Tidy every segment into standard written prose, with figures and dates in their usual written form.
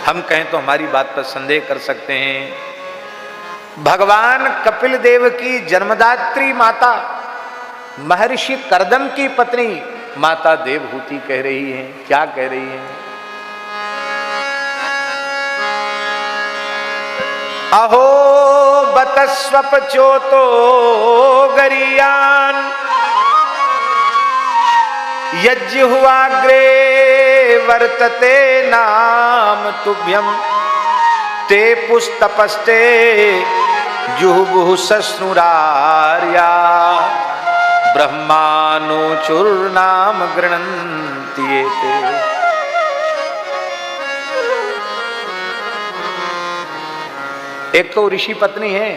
हम कहें तो हमारी बात पर संदेह कर सकते हैं। भगवान कपिल देव की जन्मदात्री माता महर्षि कर्दम की पत्नी माता देवहूति कह रही हैं, क्या कह रही हैं? अहो बतस्वपचोतो गरियान यज्जुहुवाग्रे वर्तते नाम तुभ्यम ते पुस्तपस्ते जुहुबुः सस्नुरार्या ब्रह्मानुचुर्नाम गृह्णन्ति एते। एक तो ऋषि पत्नी है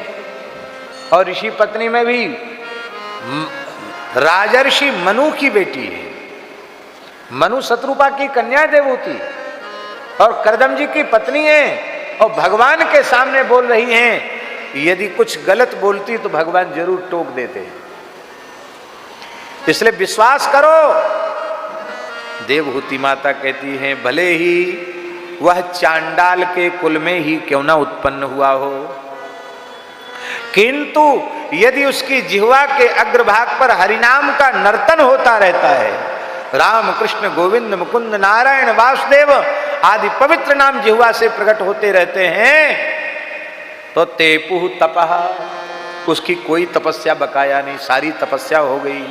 और ऋषि पत्नी में भी राजर्षि मनु की बेटी है। मनु शत्रुपा की कन्या देवहूति और कर्दम जी की पत्नी है और भगवान के सामने बोल रही हैं। यदि कुछ गलत बोलती तो भगवान जरूर टोक देते हैं, इसलिए विश्वास करो। देवहूति माता कहती हैं भले ही वह चांडाल के कुल में ही क्यों ना उत्पन्न हुआ हो, किंतु यदि उसकी जिह्वा के अग्रभाग पर हरिनाम का नर्तन होता रहता है, राम कृष्ण गोविंद मुकुंद नारायण वासुदेव आदि पवित्र नाम जिह्वा से प्रकट होते रहते हैं, तो तेपुः तपः, उसकी कोई तपस्या बकाया नहीं, सारी तपस्या हो गई।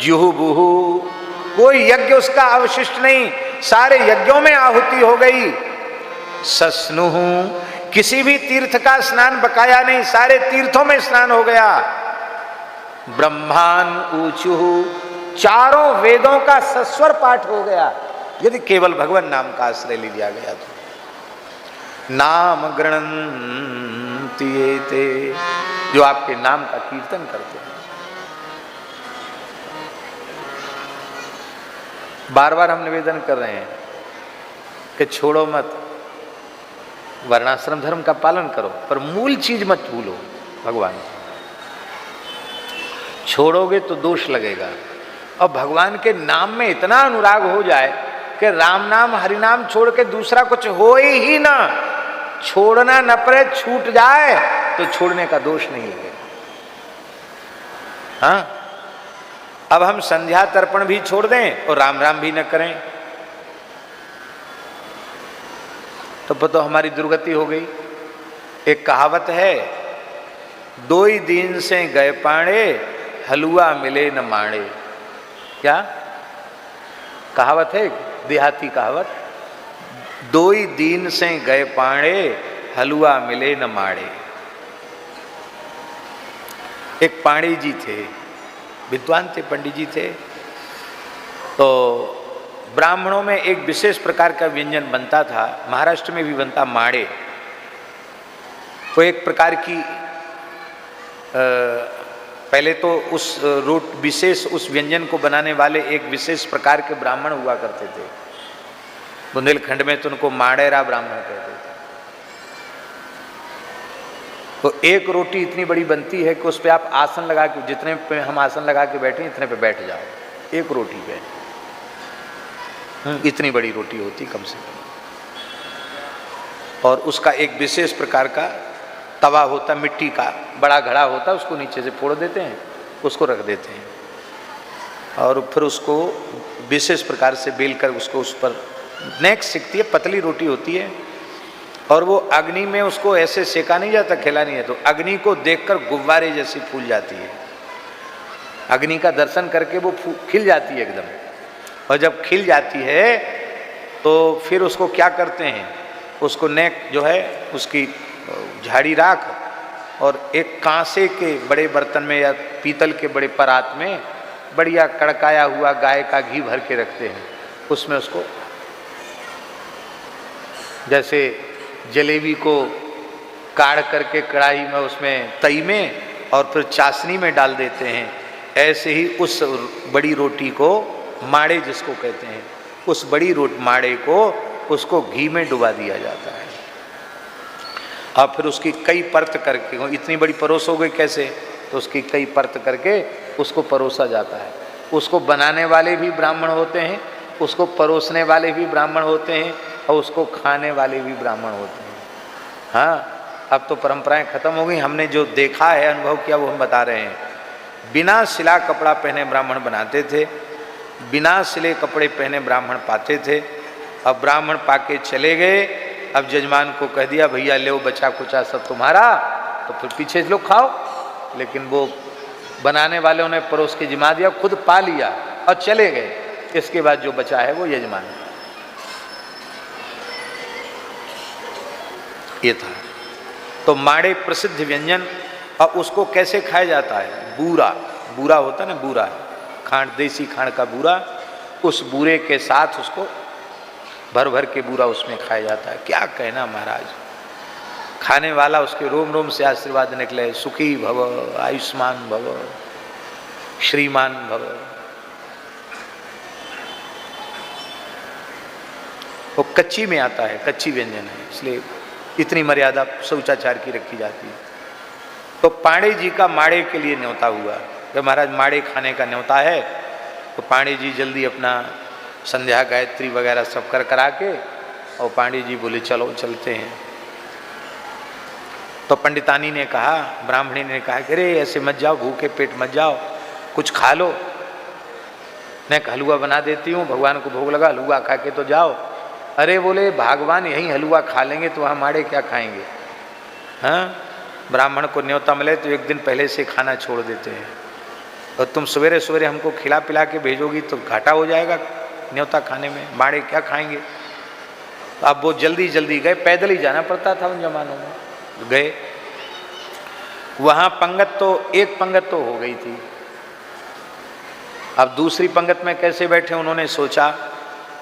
जुहुबुः, कोई यज्ञ उसका अवशिष्ट नहीं, सारे यज्ञों में आहुति हो गई। सस्नुः, किसी भी तीर्थ का स्नान बकाया नहीं, सारे तीर्थों में स्नान हो गया। ब्रह्मान ऊचुः, चारों वेदों का सस्वर पाठ हो गया, यदि केवल भगवान नाम का आश्रय लिया गया तो। नाम गृह्णन्ति एते, जो आपके नाम का कीर्तन करते हैं। बार बार हम निवेदन कर रहे हैं कि छोड़ो मत, वर्णाश्रम धर्म का पालन करो, पर मूल चीज मत भूलो भगवान। छोड़ोगे तो दोष लगेगा। और भगवान के नाम में इतना अनुराग हो जाए कि राम नाम हरि नाम छोड़ के दूसरा कुछ हो ही ना, छोड़ना न पड़े, छूट जाए तो छोड़ने का दोष नहीं लगेगा। हाँ, अब हम संध्या तर्पण भी छोड़ दें और राम राम भी न करें तो हमारी दुर्गति हो गई। एक कहावत है, दो ही दिन से गए पाणे, हलवा मिले न माणे। क्या कहावत है? देहाती कहावत, दो ही दिन से गए पाणे, हलवा मिले न माणे। एक पाणी जी थे, विद्वान थे, पंडित जी थे। तो ब्राह्मणों में एक विशेष प्रकार का व्यंजन बनता था, महाराष्ट्र में भी बनता, माड़े। वो एक प्रकार की पहले तो उस विशेष उस व्यंजन को बनाने वाले एक विशेष प्रकार के ब्राह्मण हुआ करते थे। बुंदेलखंड में तो उनको माड़ेरा ब्राह्मण कहते थे। तो एक रोटी इतनी बड़ी बनती है कि उस पर आप आसन लगा के, जितने पे हम आसन लगा के बैठे इतने पे बैठ जाओ, एक रोटी पे। इतनी बड़ी रोटी होती कम से कम। और उसका एक विशेष प्रकार का तवा होता, मिट्टी का बड़ा घड़ा होता, उसको नीचे से फोड़ देते हैं, उसको रख देते हैं और फिर उसको विशेष प्रकार से बेल कर उसको उस पर नेक सिकती है, पतली रोटी होती है। और वो अग्नि में उसको ऐसे सेका नहीं जाता, खिला नहीं है, तो अग्नि को देखकर गुब्बारे जैसी फूल जाती है। अग्नि का दर्शन करके वो खिल जाती है एकदम। और जब खिल जाती है तो फिर उसको क्या करते हैं, उसको नेक जो है उसकी झाड़ी राख और एक कांसे के बड़े बर्तन में या पीतल के बड़े परात में बढ़िया कड़काया हुआ गाय का घी भर के रखते हैं। उसमें उसको जैसे जलेबी को काढ़ करके कढ़ाई में, उसमें तई में और फिर चाशनी में डाल देते हैं, ऐसे ही उस बड़ी रोटी को, माड़े जिसको कहते हैं, उस बड़ी माड़े को उसको घी में डुबा दिया जाता है। और फिर उसकी कई परत करके, इतनी बड़ी परोस हो गई कैसे, तो उसकी कई परत करके उसको परोसा जाता है। उसको बनाने वाले भी ब्राह्मण होते हैं, उसको परोसने वाले भी ब्राह्मण होते हैं। और उसको खाने वाले भी ब्राह्मण होते हैं। हाँ, अब तो परंपराएं खत्म हो गई, हमने जो देखा है, अनुभव किया, वो हम बता रहे हैं। बिना सिला कपड़ा पहने ब्राह्मण बनाते थे, बिना सिले कपड़े पहने ब्राह्मण पाते थे। अब ब्राह्मण पाके चले गए, अब जजमान को कह दिया भैया ले बचा कुचा सब तुम्हारा, तो फिर पीछे से लोग खाओ। लेकिन वो बनाने वालों ने परोस के जिमा दिया, खुद पा लिया और चले गए। इसके बाद जो बचा है वो यजमान। ये था। तो माड़े प्रसिद्ध व्यंजन, और उसको कैसे खाया जाता है? बूरा, बूरा होता है ना, बूरा खांड, देसी खांड का बूरा, उस बूरे के साथ उसको भर भर के बूरा उसमें खाया जाता है। क्या कहना महाराज, खाने वाला उसके रोम रोम से आशीर्वाद निकले, सुखी भव, आयुष्मान भव, श्रीमान भव। वो कच्ची में आता है, कच्ची व्यंजन है, इसलिए इतनी मर्यादा शौचाचार की रखी जाती है। तो पांडे जी का माड़े के लिए न्योता हुआ कि महाराज माड़े खाने का न्योता है। तो पांडे जी जल्दी अपना संध्या गायत्री वगैरह सब कर करा के, और पांडे जी बोले चलो चलते हैं। तो पंडितानी ने कहा, ब्राह्मणी ने कहा कि अरे ऐसे मत जाओ, भूखे पेट मत जाओ, कुछ खा लो। मैं हलवा बना देती हूँ, भगवान को भोग लगा, हलवा खा के तो जाओ। अरे बोले भगवान यहीं हलवा खा लेंगे तो वहाँ माड़े क्या खाएंगे? हाँ, ब्राह्मण को न्योता मिले तो एक दिन पहले से खाना छोड़ देते हैं, और तुम सवेरे सवेरे हमको खिला पिला के भेजोगी तो घाटा हो जाएगा न्योता खाने में, माड़े क्या खाएंगे? तो अब वो जल्दी जल्दी गए, पैदल ही जाना पड़ता था उन जमानों में। गए वहाँ पंगत तो एक पंगत तो हो गई थी, अब दूसरी पंगत में कैसे बैठे? उन्होंने सोचा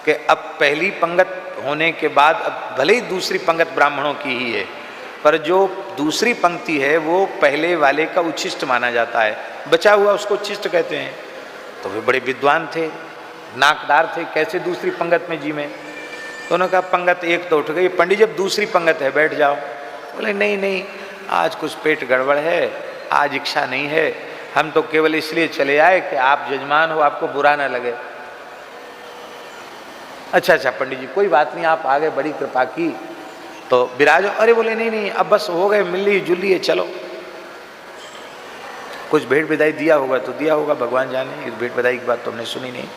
कि अब पहली पंगत होने के बाद, अब भले ही दूसरी पंगत ब्राह्मणों की ही है, पर जो दूसरी पंक्ति है वो पहले वाले का उच्छिष्ट माना जाता है, बचा हुआ उसको उच्छिष्ट कहते हैं। तो वे बड़े विद्वान थे, नाकदार थे, कैसे दूसरी पंगत में जी में? तो उन्होंने कहा पंगत एक तो उठ गई, पंडित जब दूसरी पंगत है बैठ जाओ। बोले नहीं नहीं, आज कुछ पेट गड़बड़ है, आज इच्छा नहीं है, हम तो केवल इसलिए चले आए कि आप जजमान हो, आपको बुरा ना लगे। अच्छा अच्छा पंडित जी कोई बात नहीं, आप आ गए, बड़ी कृपा की, तो विराजो। अरे बोले नहीं नहीं, अब बस हो गए, मिली जुली है, चलो। कुछ भेंट विदाई दिया होगा तो दिया होगा, भगवान जाने, इस भेंट विदाई की बात तो हमने सुनी नहीं।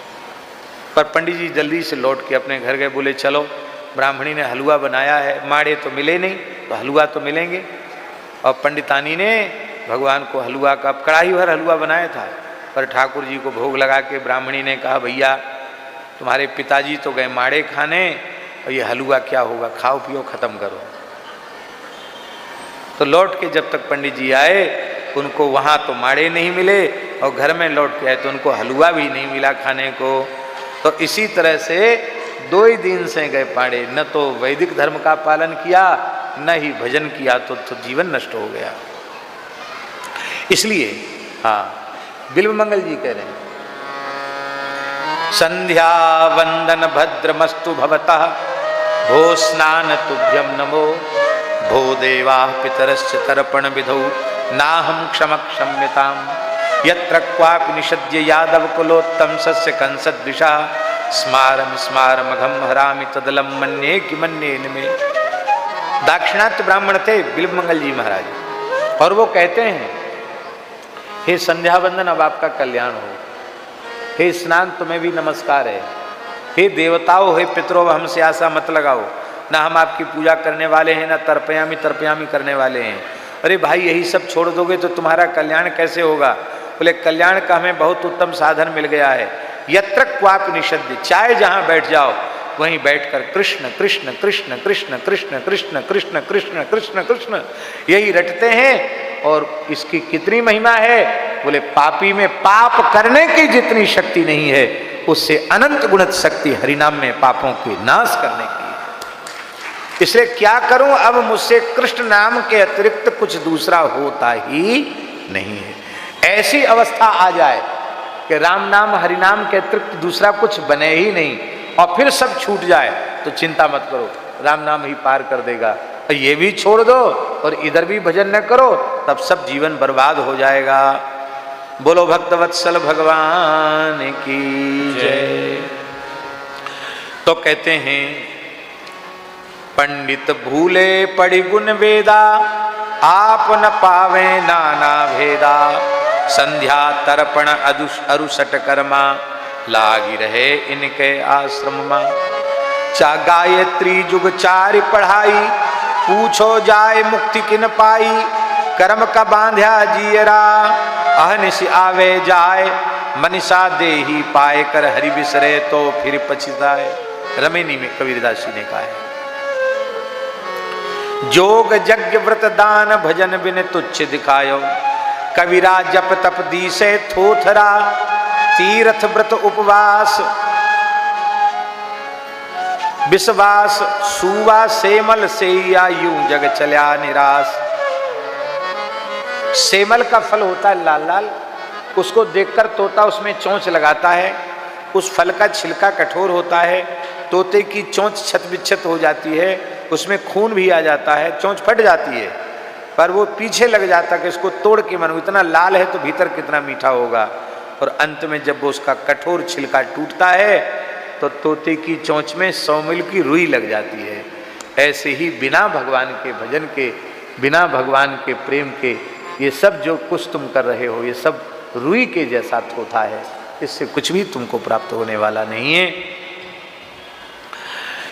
पर पंडित जी जल्दी से लौट के अपने घर गए, बोले चलो ब्राह्मणी ने हलवा बनाया है, माड़े तो मिले नहीं तो हलवा तो मिलेंगे। और पंडितानी ने भगवान को हलवा का कड़ाही भर हलवा बनाया था, पर ठाकुर जी को भोग लगा के ब्राह्मणी ने कहा भैया तुम्हारे पिताजी तो गए माड़े खाने, और ये हलवा क्या होगा, खाओ पियो खत्म करो। तो लौट के जब तक पंडित जी आए, उनको वहाँ तो माड़े नहीं मिले, और घर में लौट के आए तो उनको हलवा भी नहीं मिला खाने को। तो इसी तरह से 2 ही दिन से गए पाड़े, न तो वैदिक धर्म का पालन किया, न ही भजन किया, तो जीवन नष्ट हो गया। इसलिए हाँ, बिल्वमंगल जी कह रहे हैं संध्या वंदन भद्रमस्तु भवतः, भो स्नान तुभ्यम नमो, भो देवा पितरश्च तर्पण विधौ, नाहं क्षम क्षम्यताम, यत्र क्वापि निषद्य यादव कुलोत्तम सस्य कंसदृशा, स्मारम स्मारमघम हरामि तदलम मन्ये कि मन्ये निमे। दाक्षिणात्य ब्राह्मण थे बिल्वमंगल जी महाराज, और वो कहते हैं हे संध्या वंदन अब आपका कल्याण हो, हे स्नान तुम्हें भी नमस्कार है, हे देवताओं हे पितरों हमसे आशा मत लगाओ, ना हम आपकी पूजा करने वाले हैं, ना तर्पयामी तर्पयामी करने वाले हैं। अरे भाई यही सब छोड़ दोगे तो तुम्हारा कल्याण कैसे होगा? बोले कल्याण का हमें बहुत उत्तम साधन मिल गया है, यत्र क्वापि निषद्य, चाहे जहाँ बैठ जाओ वहीं बैठकर कृष्ण कृष्ण कृष्ण कृष्ण कृष्ण कृष्ण कृष्ण कृष्ण कृष्ण कृष्ण यही रटते हैं। और इसकी कितनी महिमा है? बोले पापी में पाप करने की जितनी शक्ति नहीं है, उससे अनंत गुणित शक्ति हरिनाम में पापों के नाश करने की है। इसलिए क्या करूं, अब मुझसे कृष्ण नाम के अतिरिक्त कुछ दूसरा होता ही नहीं है। ऐसी अवस्था आ जाए कि राम नाम हरिनाम के अतिरिक्त दूसरा कुछ बने ही नहीं, और फिर सब छूट जाए, तो चिंता मत करो, राम नाम ही पार कर देगा। ये भी छोड़ दो और इधर भी भजन न करो, तब सब जीवन बर्बाद हो जाएगा। बोलो भक्तवत्सल भगवान की जय। तो कहते हैं पंडित भूले पढ़ी गुण वेदा, आप न पावे नाना भेदा। संध्या तर्पण अरुसट कर्मा, लागी रहे इनके आश्रम में। चा गायत्री जुग चारि पढ़ाई, पूछो जाए मुक्ति किन पाई। कर्म का बांध्या जियरा, अहनिश आवे जाए। मनीषा देही पाए कर हरि बिसरे, तो फिर पछताए। रमेनी में कबीरदास जी ने कहा है, जोग यज्ञ व्रत दान भजन बिन तुच्छ दिखायो। कबीरा जप तप दी से थोथरा, तीर्थ व्रत उपवास विश्वास। सुवा सेमल से या यूं जग चल्या निराश। सेमल का फल होता है लाल लाल, उसको देखकर तोता उसमें चोंच लगाता है। उस फल का छिलका कठोर होता है, तोते की चोंच छत बिच्छत हो जाती है, उसमें खून भी आ जाता है, चोंच फट जाती है, पर वो पीछे लग जाता है कि इसको तोड़ के मानो, इतना लाल है तो भीतर कितना मीठा होगा। और अंत में जब वो उसका कठोर छिलका टूटता है तो तोते की चोंच में 100 मील की रुई लग जाती है। ऐसे ही बिना भगवान के भजन के, बिना भगवान के प्रेम के ये सब जो कुछ तुम कर रहे हो, ये सब रुई के जैसा थोथा है, इससे कुछ भी तुमको प्राप्त होने वाला नहीं है।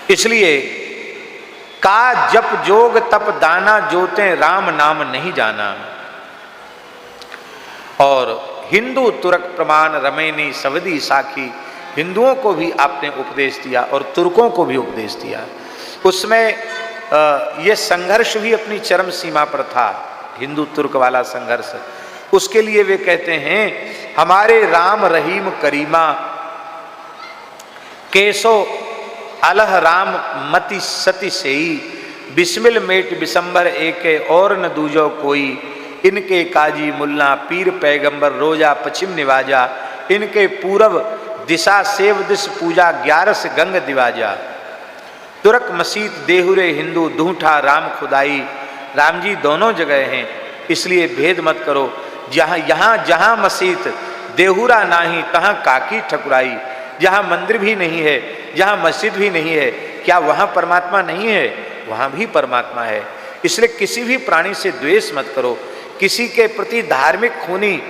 इसलिए का जप जोग तप दाना, जोते राम नाम नहीं जाना। और हिंदू तुर्क प्रमाण रमेनी सवदी साखी, हिंदुओं को भी आपने उपदेश दिया और तुर्कों को भी उपदेश दिया। उसमें ये संघर्ष भी अपनी चरम सीमा पर था, हिंदू तुर्क वाला संघर्ष। उसके लिए वे कहते हैं, हमारे राम रहीम करीमा, केसो अलह राम मति सती सेई। बिस्मिल मेट बिसंबर एके और न दूजो कोई। इनके काजी मुल्ला पीर पैगंबर रोजा पश्चिम निवाजा। इनके पूरब दिशा सेव दिस पूजा 11 गंग दिवाजा। तुर्क मसीत देहुरे हिंदू दूठा राम खुदाई। राम जी दोनों जगह हैं, इसलिए भेद मत करो। यहाँ जहाँ मसीत देहुरा नाही, तहाँ काकी ठकुराई। जहाँ मंदिर भी नहीं है, जहाँ मस्जिद भी नहीं है, क्या वहाँ परमात्मा नहीं है? वहाँ भी परमात्मा है। इसलिए किसी भी प्राणी से द्वेष मत करो। किसी के प्रति धार्मिक खूनी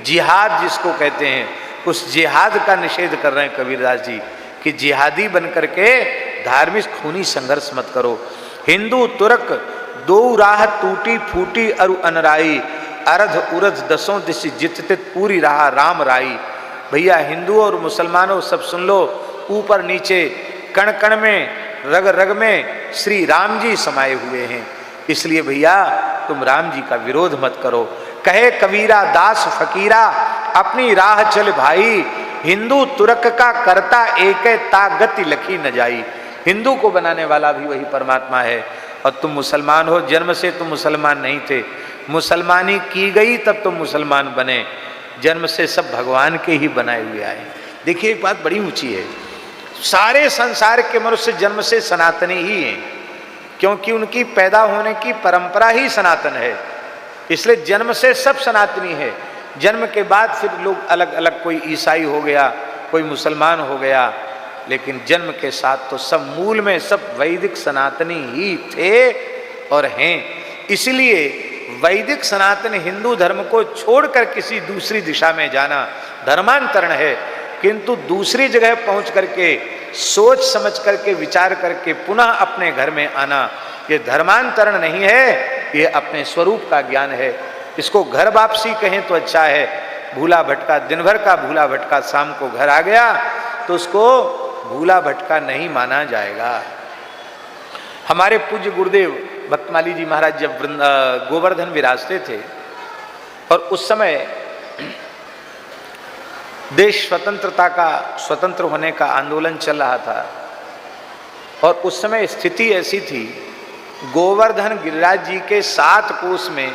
जिहाद जिसको कहते हैं, उस जिहाद का निषेध कर रहे हैं कबीरदास जी कि जिहादी बनकर के धार्मिक खूनी संघर्ष मत करो। हिंदू तुर्क दो राह टूटी फूटी अरु अनराई। अर्ध उर्ध दसों दिश जिततित पूरी रहा राम राई। भैया हिंदू और मुसलमानों सब सुन लो, ऊपर नीचे कण कण में रग रग में श्री राम जी समाये हुए हैं। इसलिए भैया तुम राम जी का विरोध मत करो। कहे कबीरा दास फकीरा, अपनी राह चल भाई। हिंदू तुर्क का करता एक तागति लखी न जाई। हिंदू को बनाने वाला भी वही परमात्मा है। और तुम मुसलमान हो, जन्म से तुम मुसलमान नहीं थे, मुसलमानी की गई तब तुम मुसलमान बने। जन्म से सब भगवान के ही बनाए हुए आए। देखिए एक बात बड़ी ऊंची है, सारे संसार के मनुष्य जन्म से सनातनी ही हैं, क्योंकि उनकी पैदा होने की परंपरा ही सनातन है। इसलिए जन्म से सब सनातनी है। जन्म के बाद फिर लोग अलग अलग, कोई ईसाई हो गया, कोई मुसलमान हो गया, लेकिन जन्म के साथ तो सब मूल में सब वैदिक सनातनी ही थे और हैं। इसलिए वैदिक सनातन हिंदू धर्म को छोड़कर किसी दूसरी दिशा में जाना धर्मांतरण है, किंतु दूसरी जगह पहुंच करके सोच समझ करके विचार करके पुनः अपने घर में आना, ये धर्मांतरण नहीं है, ये अपने स्वरूप का ज्ञान है। इसको घर वापसी कहें तो अच्छा है। भूला भटका, दिन भर का भूला भटका शाम को घर आ गया तो उसको भूला भटका नहीं माना जाएगा। हमारे पूज्य गुरुदेव भक्तमाली जी महाराज जब गोवर्धन विराजते थे और उस समय देश स्वतंत्रता का, स्वतंत्र होने का आंदोलन चल रहा था, और उस समय स्थिति ऐसी थी, गोवर्धन गिरिराज जी के 7 कोस में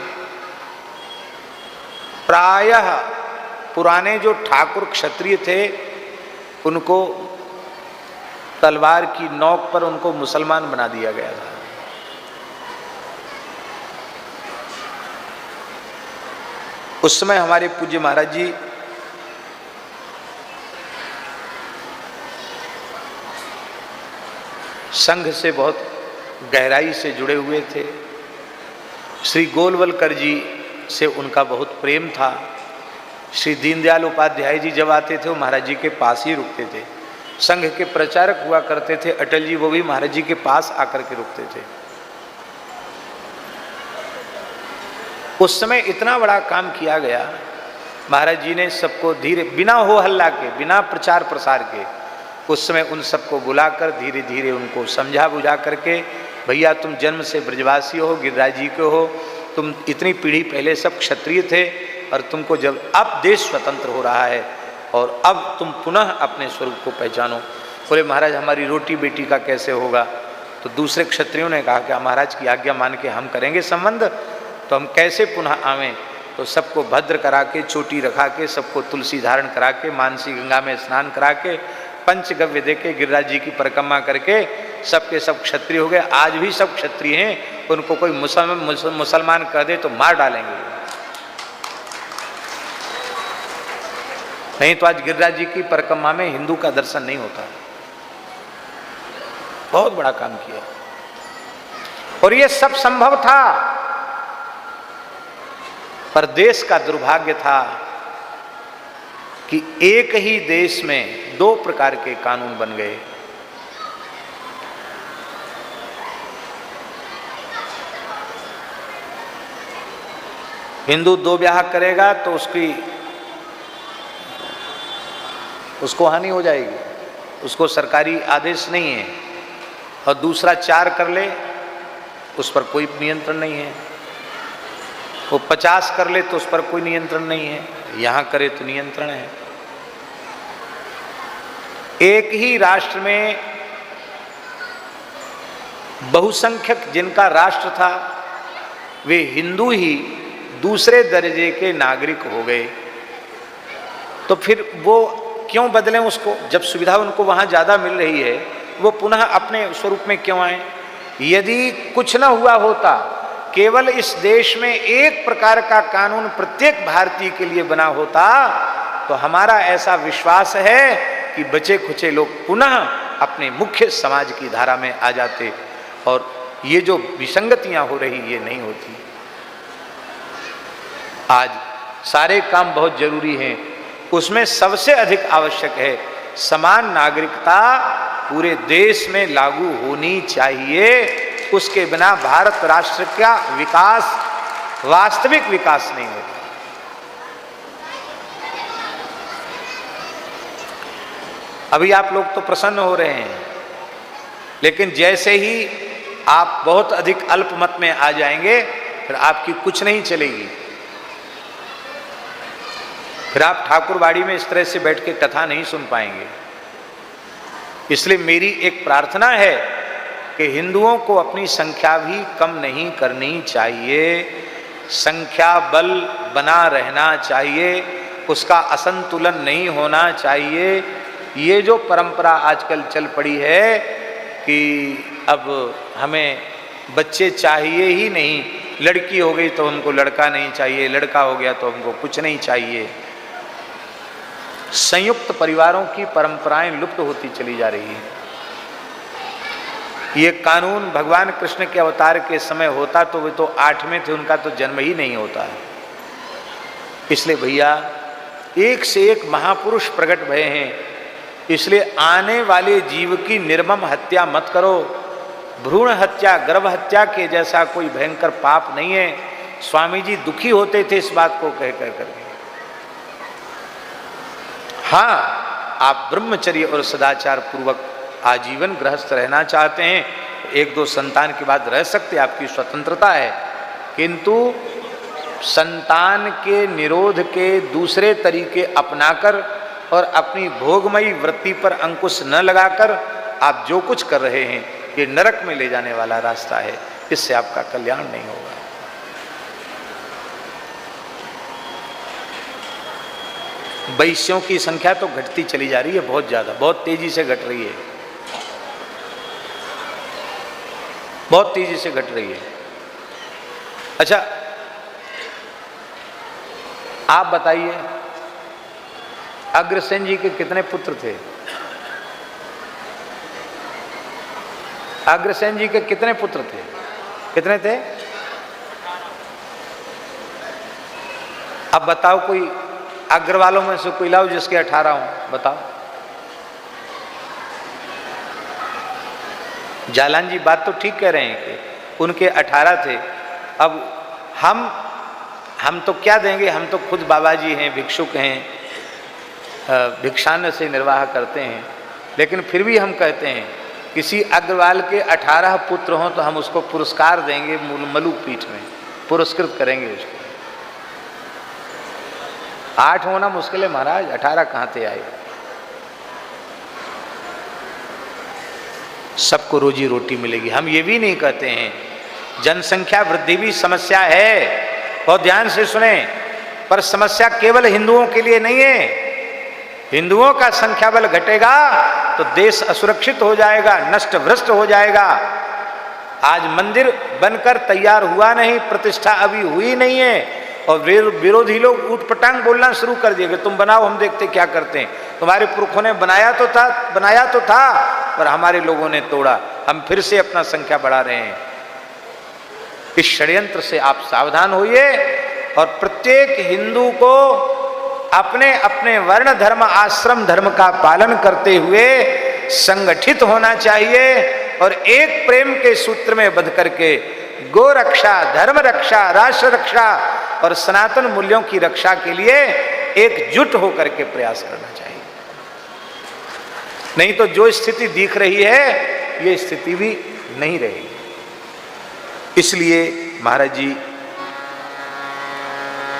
प्रायः पुराने जो ठाकुर क्षत्रिय थे उनको तलवार की नोक पर उनको मुसलमान बना दिया गया था। उस समय हमारे पूज्य महाराज जी संघ से बहुत गहराई से जुड़े हुए थे। श्री गोलवलकर जी से उनका बहुत प्रेम था। श्री दीनदयाल उपाध्याय जी जब आते थे वो महाराज जी के पास ही रुकते थे। संघ के प्रचारक हुआ करते थे अटल जी, वो भी महाराज जी के पास आकर के रुकते थे। उस समय इतना बड़ा काम किया गया, महाराज जी ने सबको धीरे, बिना हो हल्ला के, बिना प्रचार प्रसार के, उस समय उन सबको बुलाकर धीरे धीरे उनको समझा बुझा करके, भैया तुम जन्म से ब्रजवासी हो, गिरिराज जी के हो, तुम इतनी पीढ़ी पहले सब क्षत्रिय थे और तुमको जब अब देश स्वतंत्र हो रहा है और अब तुम पुनः अपने स्वरूप को पहचानो। बोले महाराज हमारी रोटी बेटी का कैसे होगा? तो दूसरे क्षत्रियों ने कहा कि महाराज की आज्ञा मान के हम करेंगे संबंध, तो हम कैसे पुनः आवें? तो सबको भद्र करा के, चोटी रखा के, सबको तुलसी धारण करा के, मानसी गंगा में स्नान करा के, पंचगव्य दे के, गिरिराज जी की परिक्रमा करके सबके सब क्षत्रिय हो गए। आज भी सब क्षत्रिय हैं, उनको कोई मुसलमान कह दे तो मार डालेंगे। नहीं तो आज गिरिराज जी की परिक्रमा में हिंदू का दर्शन नहीं होता। बहुत बड़ा काम किया और ये सब संभव था, पर देश का दुर्भाग्य था कि एक ही देश में दो प्रकार के कानून बन गए। हिंदू दो ब्याह करेगा तो उसको हानि हो जाएगी, उसको सरकारी आदेश नहीं है, और दूसरा 4 कर ले उस पर कोई नियंत्रण नहीं है, वो 50 कर ले तो उस पर कोई नियंत्रण नहीं है, यहां करे तो नियंत्रण है। एक ही राष्ट्र में बहुसंख्यक जिनका राष्ट्र था वे हिंदू ही दूसरे दर्जे के नागरिक हो गए, तो फिर वो क्यों बदलें उसको? जब सुविधा उनको वहां ज्यादा मिल रही है, वो पुनः अपने स्वरूप में क्यों आए? यदि कुछ न हुआ होता, केवल इस देश में एक प्रकार का कानून प्रत्येक भारतीय के लिए बना होता, तो हमारा ऐसा विश्वास है कि बचे खुचे लोग पुनः अपने मुख्य समाज की धारा में आ जाते और ये जो विसंगतियां हो रही ये नहीं होती। आज सारे काम बहुत जरूरी हैं, उसमें सबसे अधिक आवश्यक है समान नागरिकता पूरे देश में लागू होनी चाहिए। उसके बिना भारत राष्ट्र का विकास, वास्तविक विकास नहीं होता। अभी आप लोग तो प्रसन्न हो रहे हैं, लेकिन जैसे ही आप बहुत अधिक अल्पमत में आ जाएंगे फिर आपकी कुछ नहीं चलेगी। फिर आप ठाकुरबाड़ी में इस तरह से बैठ के कथा नहीं सुन पाएंगे। इसलिए मेरी एक प्रार्थना है कि हिंदुओं को अपनी संख्या भी कम नहीं करनी चाहिए, संख्या बल बना रहना चाहिए, उसका असंतुलन नहीं होना चाहिए। ये जो परंपरा आजकल चल पड़ी है कि अब हमें बच्चे चाहिए ही नहीं, लड़की हो गई तो हमको लड़का नहीं चाहिए, लड़का हो गया तो हमको कुछ नहीं चाहिए, संयुक्त परिवारों की परंपराएं लुप्त होती चली जा रही है। ये कानून भगवान कृष्ण के अवतार के समय होता तो वे तो 8 में थे, उनका तो जन्म ही नहीं होता है। इसलिए भैया एक से एक महापुरुष प्रकट भये हैं, इसलिए आने वाले जीव की निर्मम हत्या मत करो। भ्रूण हत्या, गर्भ हत्या के जैसा कोई भयंकर पाप नहीं है। स्वामी जी दुखी होते थे इस बात को कह कर करके। हाँ, आप ब्रह्मचर्य और सदाचार पूर्वक आजीवन गृहस्थ रहना चाहते हैं, 1-2 संतान के बाद रह सकते, आपकी स्वतंत्रता है, किंतु संतान के निरोध के दूसरे तरीके अपनाकर और अपनी भोगमयी वृत्ति पर अंकुश न लगाकर आप जो कुछ कर रहे हैं ये नरक में ले जाने वाला रास्ता है, इससे आपका कल्याण नहीं होगा। वैश्यों की संख्या तो घटती चली जा रही है, बहुत ज्यादा, बहुत तेजी से घट रही है, बहुत तेजी से घट रही है। अच्छा, आप बताइए अग्रसेन जी के कितने पुत्र थे? अग्रसेन जी के कितने पुत्र थे? कितने थे? अब बताओ, कोई अग्रवालों में से कोई लाओ जिसके 18 हो, बताओ। जालान जी बात तो ठीक कह रहे हैं कि उनके 18 थे। अब हम तो क्या देंगे, हम तो खुद बाबा जी हैं, भिक्षुक हैं, भिक्षान्न से निर्वाह करते हैं, लेकिन फिर भी हम कहते हैं किसी अग्रवाल के 18 पुत्र हों तो हम उसको पुरस्कार देंगे, मलुक पीठ में पुरस्कृत करेंगे उसको। 8 होना मुश्किल है महाराज, 18 कहाँ से आए? सबको रोजी रोटी मिलेगी। हम ये भी नहीं कहते हैं, जनसंख्या वृद्धि भी समस्या है, बहुत ध्यान से सुने, पर समस्या केवल हिंदुओं के लिए नहीं है। हिंदुओं का संख्या बल घटेगा तो देश असुरक्षित हो जाएगा, नष्ट भ्रष्ट हो जाएगा। आज मंदिर बनकर तैयार हुआ नहीं, प्रतिष्ठा अभी हुई नहीं है, और विरोधी लोग ऊटपटांग बोलना शुरू कर दिए कि तुम बनाओ, हम देखते क्या करते हैं। तुम्हारे पुरखों ने बनाया तो था, पर हमारे लोगों ने तोड़ा। हम फिर से अपना संख्या बढ़ा रहे हैं। इस षड्यंत्र से आप सावधान होइए, और प्रत्येक हिंदू को अपने अपने वर्ण धर्म आश्रम धर्म का पालन करते हुए संगठित होना चाहिए, और एक प्रेम के सूत्र में बंध करके गो रक्षा, धर्म रक्षा, राष्ट्र रक्षा और सनातन मूल्यों की रक्षा के लिए एकजुट होकर के प्रयास करना चाहिए। नहीं तो जो स्थिति दिख रही है ये स्थिति भी नहीं रहेगी। इसलिए महाराज जी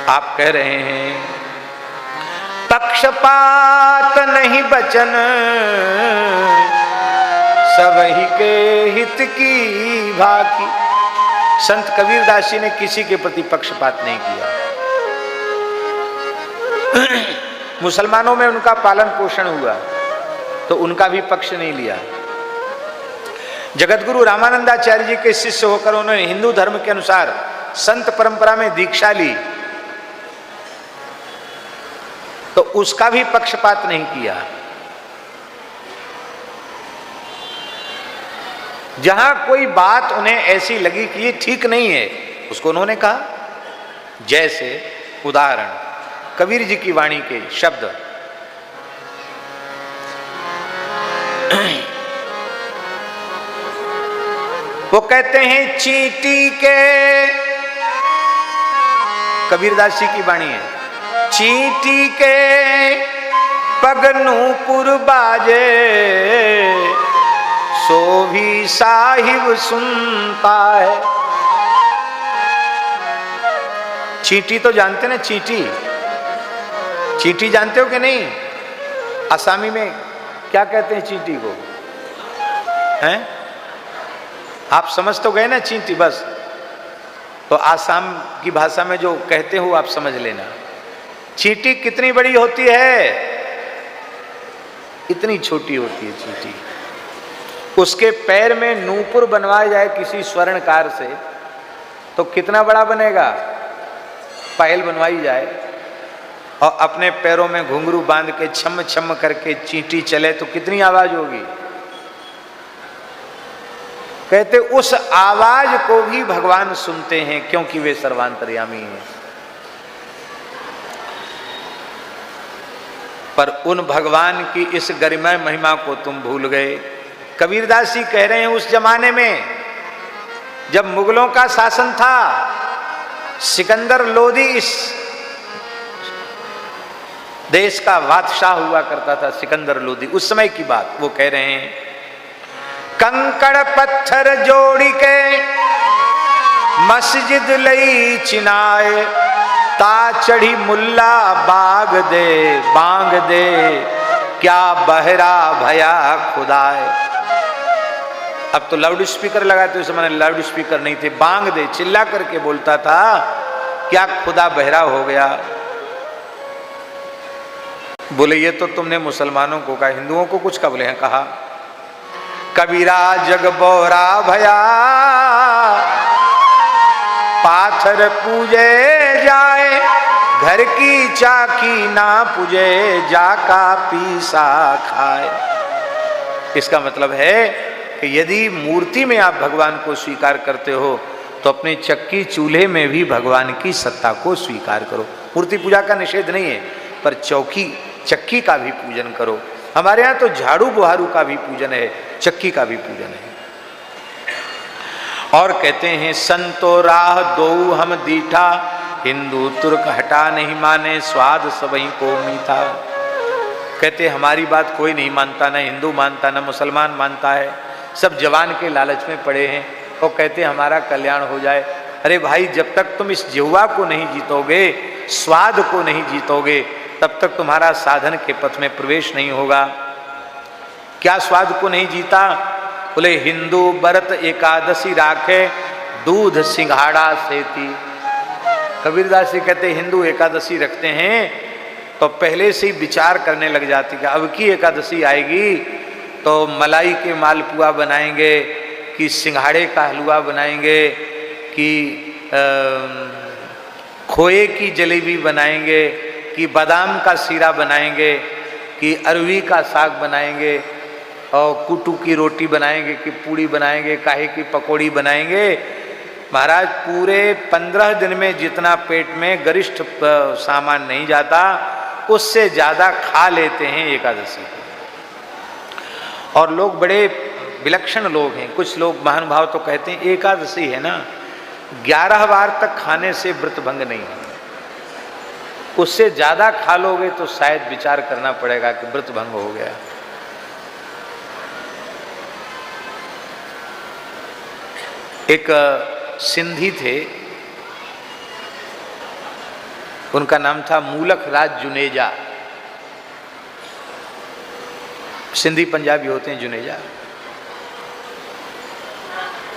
आप कह रहे हैं पक्षपात नहीं बचन, सबही के हित की भाकी। संत कबीरदास जी ने किसी के प्रति पक्षपात नहीं किया। मुसलमानों में उनका पालन पोषण हुआ तो उनका भी पक्ष नहीं लिया। जगतगुरु रामानंदाचार्य जी के शिष्य होकर उन्होंने हिंदू धर्म के अनुसार संत परंपरा में दीक्षा ली तो उसका भी पक्षपात नहीं किया। जहां कोई बात उन्हें ऐसी लगी कि ये ठीक नहीं है उसको उन्होंने कहा। जैसे उदाहरण कबीर जी की वाणी के शब्द, वो कहते हैं चींटी के, कबीरदास जी की वाणी है, चींटी के पग नूपुर बाजे, सो भी साहिब सुनता है। चींटी तो जानते ना, चींटी, चींटी जानते हो कि नहीं? आसामी में क्या कहते हैं चींटी को? हैं? आप समझ तो गए ना चींटी, बस तो आसाम की भाषा में जो कहते हो आप समझ लेना। चींटी कितनी बड़ी होती है? इतनी छोटी होती है चींटी। उसके पैर में नूपुर बनवाया जाए किसी स्वर्णकार से तो कितना बड़ा बनेगा? पायल बनवाई जाए और अपने पैरों में घुंघरू बांध के छम छम करके चींटी चले तो कितनी आवाज होगी? कहते उस आवाज को भी भगवान सुनते हैं क्योंकि वे सर्वांतर्यामी हैं। पर उन भगवान की इस गरिमा महिमा को तुम भूल गए। कबीरदास जी कह रहे हैं उस जमाने में जब मुगलों का शासन था, सिकंदर लोदी इस देश का बादशाह हुआ करता था, सिकंदर लोदी, उस समय की बात वो कह रहे हैं। कंकड़ पत्थर जोड़ी के मस्जिद लई चिनाए, ता चढ़ी मुल्ला बांग दे, क्या बहरा भया खुदाए। अब तो लाउड स्पीकर लगाते, उस समय लाउड स्पीकर नहीं थे, बांग दे चिल्ला करके बोलता था, क्या खुदा बहरा हो गया। बोले ये तो तुमने मुसलमानों को कहा, हिंदुओं को कुछ कब ले कहा। कबीरा जग बोरा भया, पाथर पूजे जाए, घर की चाकी ना पूजे, जाका पीसा खाए। इसका मतलब है कि यदि मूर्ति में आप भगवान को स्वीकार करते हो तो अपने चक्की चूल्हे में भी भगवान की सत्ता को स्वीकार करो। मूर्ति पूजा का निषेध नहीं है, पर चक्की का भी पूजन करो। हमारे यहाँ तो झाड़ू बुहारू का भी पूजन है, चक्की का भी पूजन है। और कहते हैं संतो राह दो हम दीठा, हिंदू तुर्क हटा नहीं माने, स्वाद सबही को मीठा। कहते हमारी बात कोई नहीं मानता, ना हिंदू मानता, ना मुसलमान मानता है, सब जवान के लालच में पड़े हैं और कहते हमारा कल्याण हो जाए। अरे भाई, जब तक तुम इस जिह्वा को नहीं जीतोगे, स्वाद को नहीं जीतोगे, तब तक तुम्हारा साधन के पथ में प्रवेश नहीं होगा। क्या स्वाद को नहीं जीता? बोले हिंदू व्रत एकादशी राखे, दूध सिंघाड़ा सेती। कबीरदास जी कहते हिंदू एकादशी रखते हैं तो पहले से ही विचार करने लग जाती कि अब की एकादशी आएगी तो मलाई के मालपुआ बनाएंगे कि सिंघाड़े का हलवा बनाएंगे कि खोए की जलेबी बनाएंगे कि बादाम का सीरा बनाएंगे कि अरवी का साग बनाएंगे और कुटू की रोटी बनाएंगे कि पूड़ी बनाएंगे, काहे की पकौड़ी बनाएंगे। महाराज पूरे 15 दिन में जितना पेट में गरिष्ठ सामान नहीं जाता, उससे ज़्यादा खा लेते हैं एकादशी को। और लोग बड़े विलक्षण लोग हैं। कुछ लोग महानुभाव तो कहते हैं एकादशी है ना, 11 बार तक खाने से व्रत भंग नहीं है, उससे ज़्यादा खा लोगे तो शायद विचार करना पड़ेगा कि व्रत भंग हो गया। एक सिंधी थे, उनका नाम था मूलक राज जुनेजा। सिंधी पंजाबी होते हैं जुनेजा।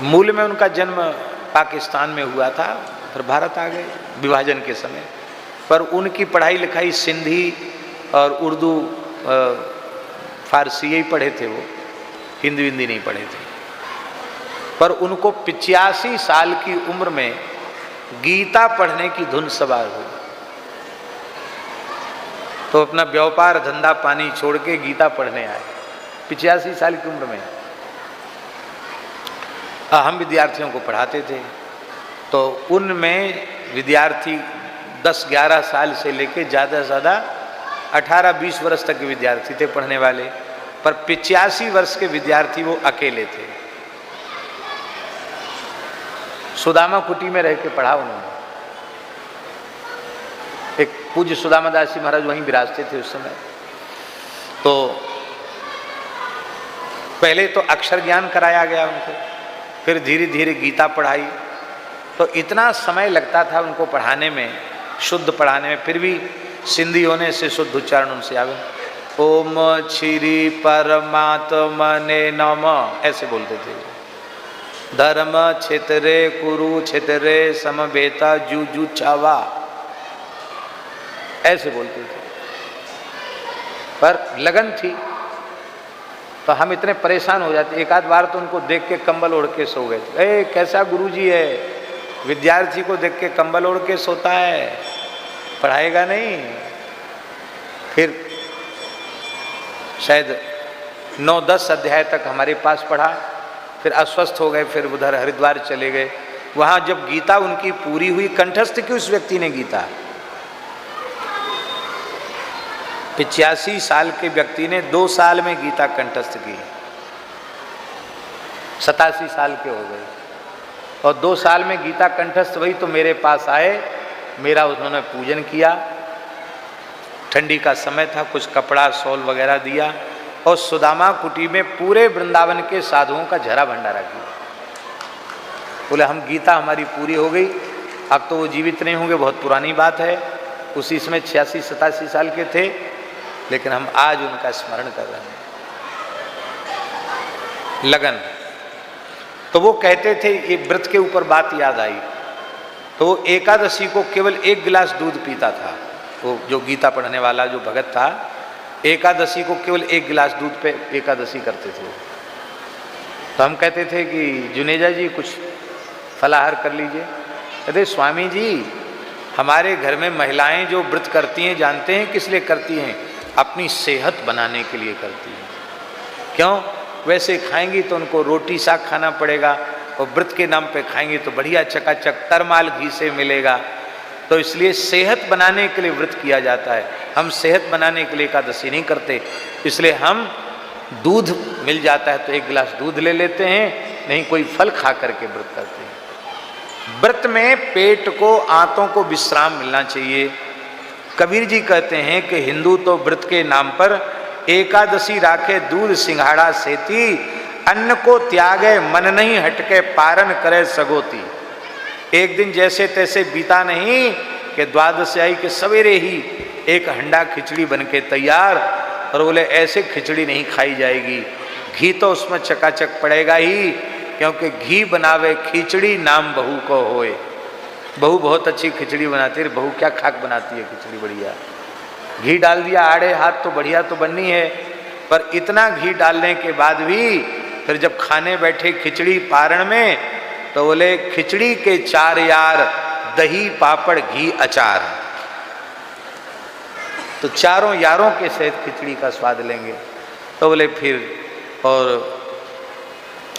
मूल में उनका जन्म पाकिस्तान में हुआ था, फिर भारत आ गए विभाजन के समय। पर उनकी पढ़ाई लिखाई सिंधी और उर्दू फारसी यही पढ़े थे, वो हिंदी नहीं पढ़े थे। पर उनको 85 साल की उम्र में गीता पढ़ने की धुन सवार हुई, तो अपना व्यापार धंधा पानी छोड़ के गीता पढ़ने आए 85 साल की उम्र में। हम विद्यार्थियों को पढ़ाते थे, तो उनमें विद्यार्थी 10-11 साल से लेके ज़्यादा से ज़्यादा 18-20 वर्ष तक के विद्यार्थी थे पढ़ने वाले, पर 85 वर्ष के विद्यार्थी वो अकेले थे। सुदामा कुटी में रह के पढ़ा उन्होंने। एक पूज्य सुदामा दास जी महाराज वहीं विराजते थे उस समय। तो पहले तो अक्षर ज्ञान कराया गया उनको, फिर धीरे धीरे गीता पढ़ाई। तो इतना समय लगता था उनको पढ़ाने में, शुद्ध पढ़ाने में, फिर भी सिंधी होने से शुद्ध उच्चारण उनसे आवे। ओम श्री परमात्मने नमः ऐसे बोलते थे। धर्म क्षेत्रे कुरु क्षेत्रे समवेता जू छावा ऐसे बोलते थे। पर लगन थी तो हम इतने परेशान हो जाते। एक आध बार तो उनको देख के कंबल ओढ़ के सो गए थे। ए कैसा गुरुजी है, विद्यार्थी को देख के कंबल ओढ़ के सोता है, पढ़ाएगा नहीं। फिर शायद 9-10 अध्याय तक हमारे पास पढ़ा, फिर अस्वस्थ हो गए, फिर उधर हरिद्वार चले गए। वहाँ जब गीता उनकी पूरी हुई, कंठस्थ की उस व्यक्ति ने गीता, 85 साल के व्यक्ति ने 2 साल में गीता कंठस्थ की। 87 साल के हो गए और 2 साल में गीता कंठस्थ हुई तो मेरे पास आए, मेरा उन्होंने पूजन किया। ठंडी का समय था, कुछ कपड़ा शॉल वगैरह दिया और सुदामा कुटी में पूरे वृंदावन के साधुओं का झरा भंडारा किया। बोले हम गीता हमारी पूरी हो गई, अब तो वो जीवित नहीं होंगे, बहुत पुरानी बात है, उसी समय 86-87 साल के थे, लेकिन हम आज उनका स्मरण कर रहे हैं। लगन। तो वो कहते थे, ये व्रत के ऊपर बात याद आई, तो वो एकादशी को केवल 1 गिलास दूध पीता था। वो जो गीता पढ़ने वाला जो भगत था, एकादशी को केवल 1 गिलास दूध पे एकादशी करते थे। तो हम कहते थे कि जुनेजा जी कुछ फलाहार कर लीजिए। कहते स्वामी जी हमारे घर में महिलाएं जो व्रत करती हैं, जानते हैं किस लिए करती हैं? अपनी सेहत बनाने के लिए करती हैं। क्यों? वैसे खाएंगी तो उनको रोटी साग खाना पड़ेगा, और व्रत के नाम पे खाएंगे तो बढ़िया चकाचक तरमाल घी से मिलेगा। तो इसलिए सेहत बनाने के लिए व्रत किया जाता है। हम सेहत बनाने के लिए एकादशी नहीं करते, इसलिए हम दूध मिल जाता है तो एक गिलास दूध ले लेते हैं, नहीं कोई फल खा करके व्रत करते हैं। व्रत में पेट को, आंतों को विश्राम मिलना चाहिए। कबीर जी कहते हैं कि हिंदू तो व्रत के नाम पर एकादशी राखे दूध सिंघाड़ा सेती, अन्न को त्यागे मन नहीं हटके पारण करे सगोती। एक दिन जैसे तैसे बीता नहीं कि द्वादशी आई के सवेरे ही एक हंडा खिचड़ी बन के तैयार, और बोले ऐसे खिचड़ी नहीं खाई जाएगी, घी तो उसमें चकाचक पड़ेगा ही, क्योंकि घी बनावे खिचड़ी नाम बहू को होए। बहू बहुत अच्छी खिचड़ी बनाती है। बहू क्या खाक बनाती है खिचड़ी, बढ़िया घी डाल दिया आड़े हाथ तो बढ़िया तो बननी है, पर इतना घी डालने के बाद भी फिर जब खाने बैठे खिचड़ी पारण में तो बोले खिचड़ी के 4 यार, दही पापड़ घी अचार। तो चारों यारों के सहित खिचड़ी का स्वाद लेंगे। तो बोले फिर, और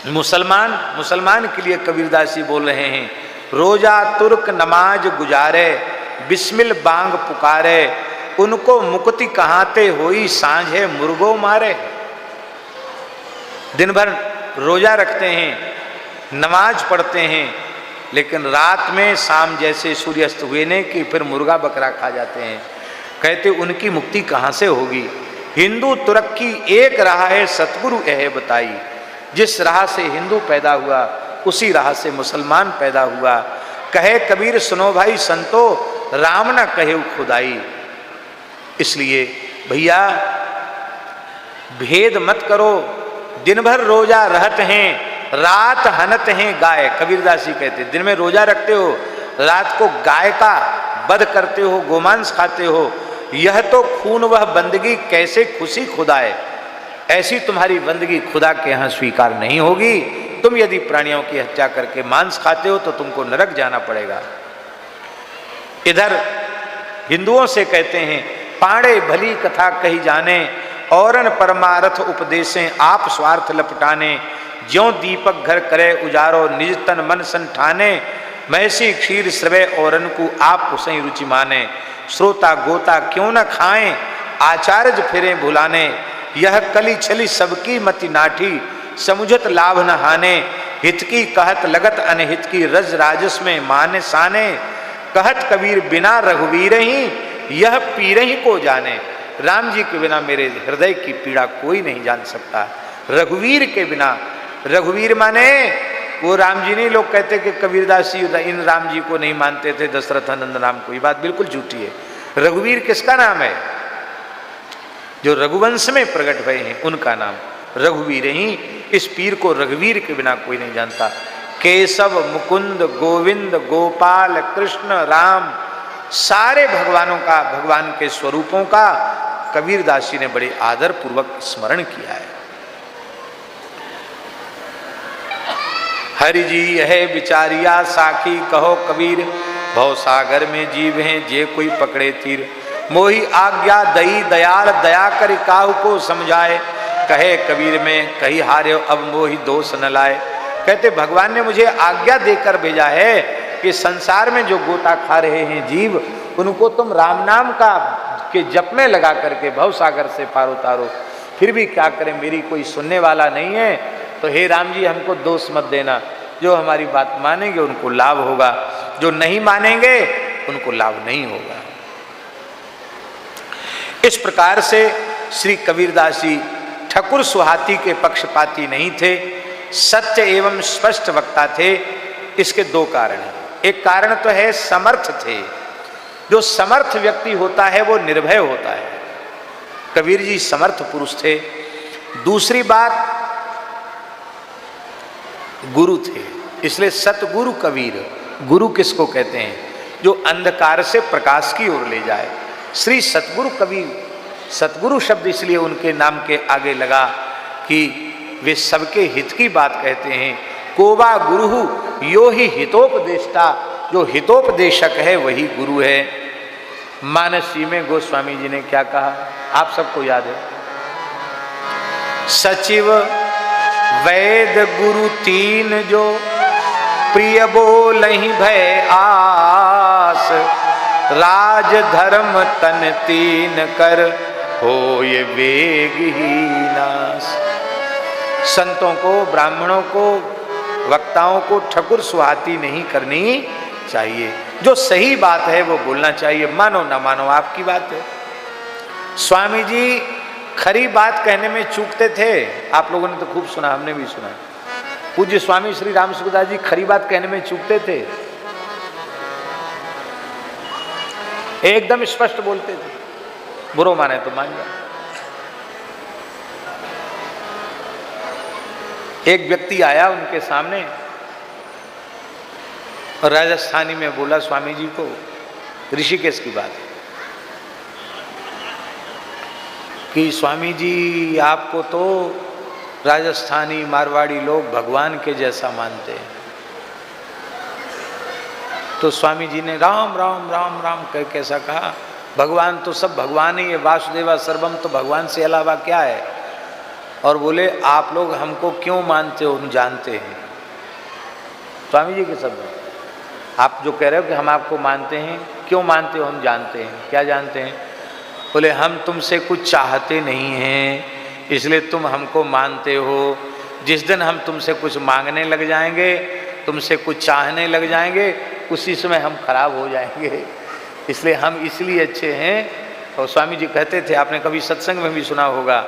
मुसलमान के लिए कबीरदास जी बोल रहे हैं, रोजा तुर्क नमाज गुजारे, बिस्मिल बांग पुकारे, उनको मुक्ति कहाते होई सांझे मुर्गो मारे। दिन भर रोजा रखते हैं, नमाज पढ़ते हैं, लेकिन रात में शाम जैसे सूर्यास्त हुए ने कि फिर मुर्गा बकरा खा जाते हैं। कहते उनकी मुक्ति कहाँ से होगी। हिंदू तुर्क की एक राह है सतगुरु यह बताई, जिस राह से हिंदू पैदा हुआ उसी राह से मुसलमान पैदा हुआ। कहे कबीर सुनो भाई संतो, राम न कहे खुदाई। इसलिए भैया भेद मत करो। दिन भर रोजा रहते हैं, रात हनत हैं गाय। कबीरदास जी कहते दिन में रोजा रखते हो, रात को गाय का वध करते हो, गोमांस खाते हो, यह तो खून वह बंदगी कैसे खुशी खुदाए। ऐसी तुम्हारी बंदगी खुदा के यहाँ स्वीकार नहीं होगी। तुम यदि प्राणियों की हत्या करके मांस खाते हो तो तुमको नरक जाना पड़ेगा। इधर हिंदुओं से कहते हैं, पाड़े भली कथा कही जाने, औरन परमारथ उपदेशें आप स्वार्थ लपटाने। ज्यों दीपक घर करे उजारो, निज तन मन सन ठाने। मैसी क्षीर श्रवे औरन को आप उसई रुचि माने। श्रोता गोता क्यों न खाएं, आचार्य फिरे भुलाने। यह कली छली सबकी मति नाठी, समुझत लाभ न हाने। हित की कहत लगत अनहित की, रज राजस में माने साने। कहत कबीर बिना रघुवीर ही, यह पीर ही को जाने। राम जी के बिना मेरे हृदय की पीड़ा कोई नहीं जान सकता। रघुवीर के बिना, रघुवीर माने वो राम जी नहीं। लोग कहते कि कबीरदास जी इन राम जी को नहीं मानते थे, दशरथ नंद राम को। ये बात बिल्कुल झूठी है। रघुवीर किसका नाम है? जो रघुवंश में प्रकट हुए हैं उनका नाम रघुवीर ही। इस पीर को रघुवीर के बिना कोई नहीं जानता। केशव, मुकुंद, गोविंद, गोपाल, कृष्ण, राम, सारे भगवानों का, भगवान के स्वरूपों का कबीरदास जी ने बड़े आदर पूर्वक स्मरण किया है। हरि जी यह विचारिया साखी, कहो कबीर भव सागर में जीव हैं जे कोई पकड़े तीर। मोही आज्ञा दई दयाल, दया कर काहू को समझाए। कहे कबीर में कही हारे, अब मोही दोष न लाए। कहते भगवान ने मुझे आज्ञा देकर भेजा है कि संसार में जो गोता खा रहे हैं जीव, उनको तुम राम नाम का के जप में लगा करके भव सागर से पार उतारो। फिर भी क्या करें, मेरी कोई सुनने वाला नहीं है, तो हे राम जी हमको दोष मत देना। जो हमारी बात मानेंगे उनको लाभ होगा, जो नहीं मानेंगे उनको लाभ नहीं होगा। इस प्रकार से श्री कबीरदास जी ठकुर सुहाती के पक्षपाती नहीं थे, सत्य एवं स्पष्ट वक्ता थे। इसके 2 कारण हैं। एक कारण तो है समर्थ थे। जो समर्थ व्यक्ति होता है वो निर्भय होता है। कबीर जी समर्थ पुरुष थे। दूसरी बात गुरु थे, इसलिए सतगुरु कबीर। गुरु किसको कहते हैं? जो अंधकार से प्रकाश की ओर ले जाए। श्री सतगुरु कबीर, सतगुरु शब्द इसलिए उनके नाम के आगे लगा कि वे सबके हित की बात कहते हैं। कोवा गुरु यो ही हितोपदेष्टा, जो हितोपदेशक है वही गुरु है। मानसी में गोस्वामी जी ने क्या कहा, आप सबको याद है। सचिव वैद गुरु तीन जो प्रिय बोलहि भय आस, राज धर्म तन तीन कर हो ये वेग ही नाश। संतों को, ब्राह्मणों को, वक्ताओं को ठकुर सुहाती नहीं करनी चाहिए। जो सही बात है वो बोलना चाहिए, मानो ना मानो आपकी बात है। स्वामी जी खरी बात कहने में चूकते थे, आप लोगों ने तो खूब सुना, हमने भी सुना। पूज्य स्वामी श्री राम सुखदास जी खरी बात कहने में चूकते थे, एकदम स्पष्ट बोलते थे, बुरो माने तो मान जाए। एक व्यक्ति आया उनके सामने और राजस्थानी में बोला स्वामी जी को, ऋषिकेश की बात है, कि स्वामी जी आपको तो राजस्थानी मारवाड़ी लोग भगवान के जैसा मानते हैं। तो स्वामी जी ने राम राम राम राम कह कैसा कहा, भगवान तो सब भगवान ही है, वासुदेवा सर्वम, तो भगवान से अलावा क्या है। और बोले आप लोग हमको क्यों मानते हो, हम जानते हैं। स्वामी जी के शब्द, आप जो कह रहे हो कि हम आपको मानते हैं, क्यों मानते हो, हम जानते हैं। क्या जानते हैं? बोले हम तुमसे कुछ चाहते नहीं हैं, इसलिए तुम हमको मानते हो। जिस दिन हम तुमसे कुछ मांगने लग जाएंगे, तुमसे कुछ चाहने लग जाएंगे, उसी समय हम खराब हो जाएंगे, इसलिए हम इसलिए अच्छे हैं। और स्वामी जी कहते थे, आपने कभी सत्संग में भी सुना होगा,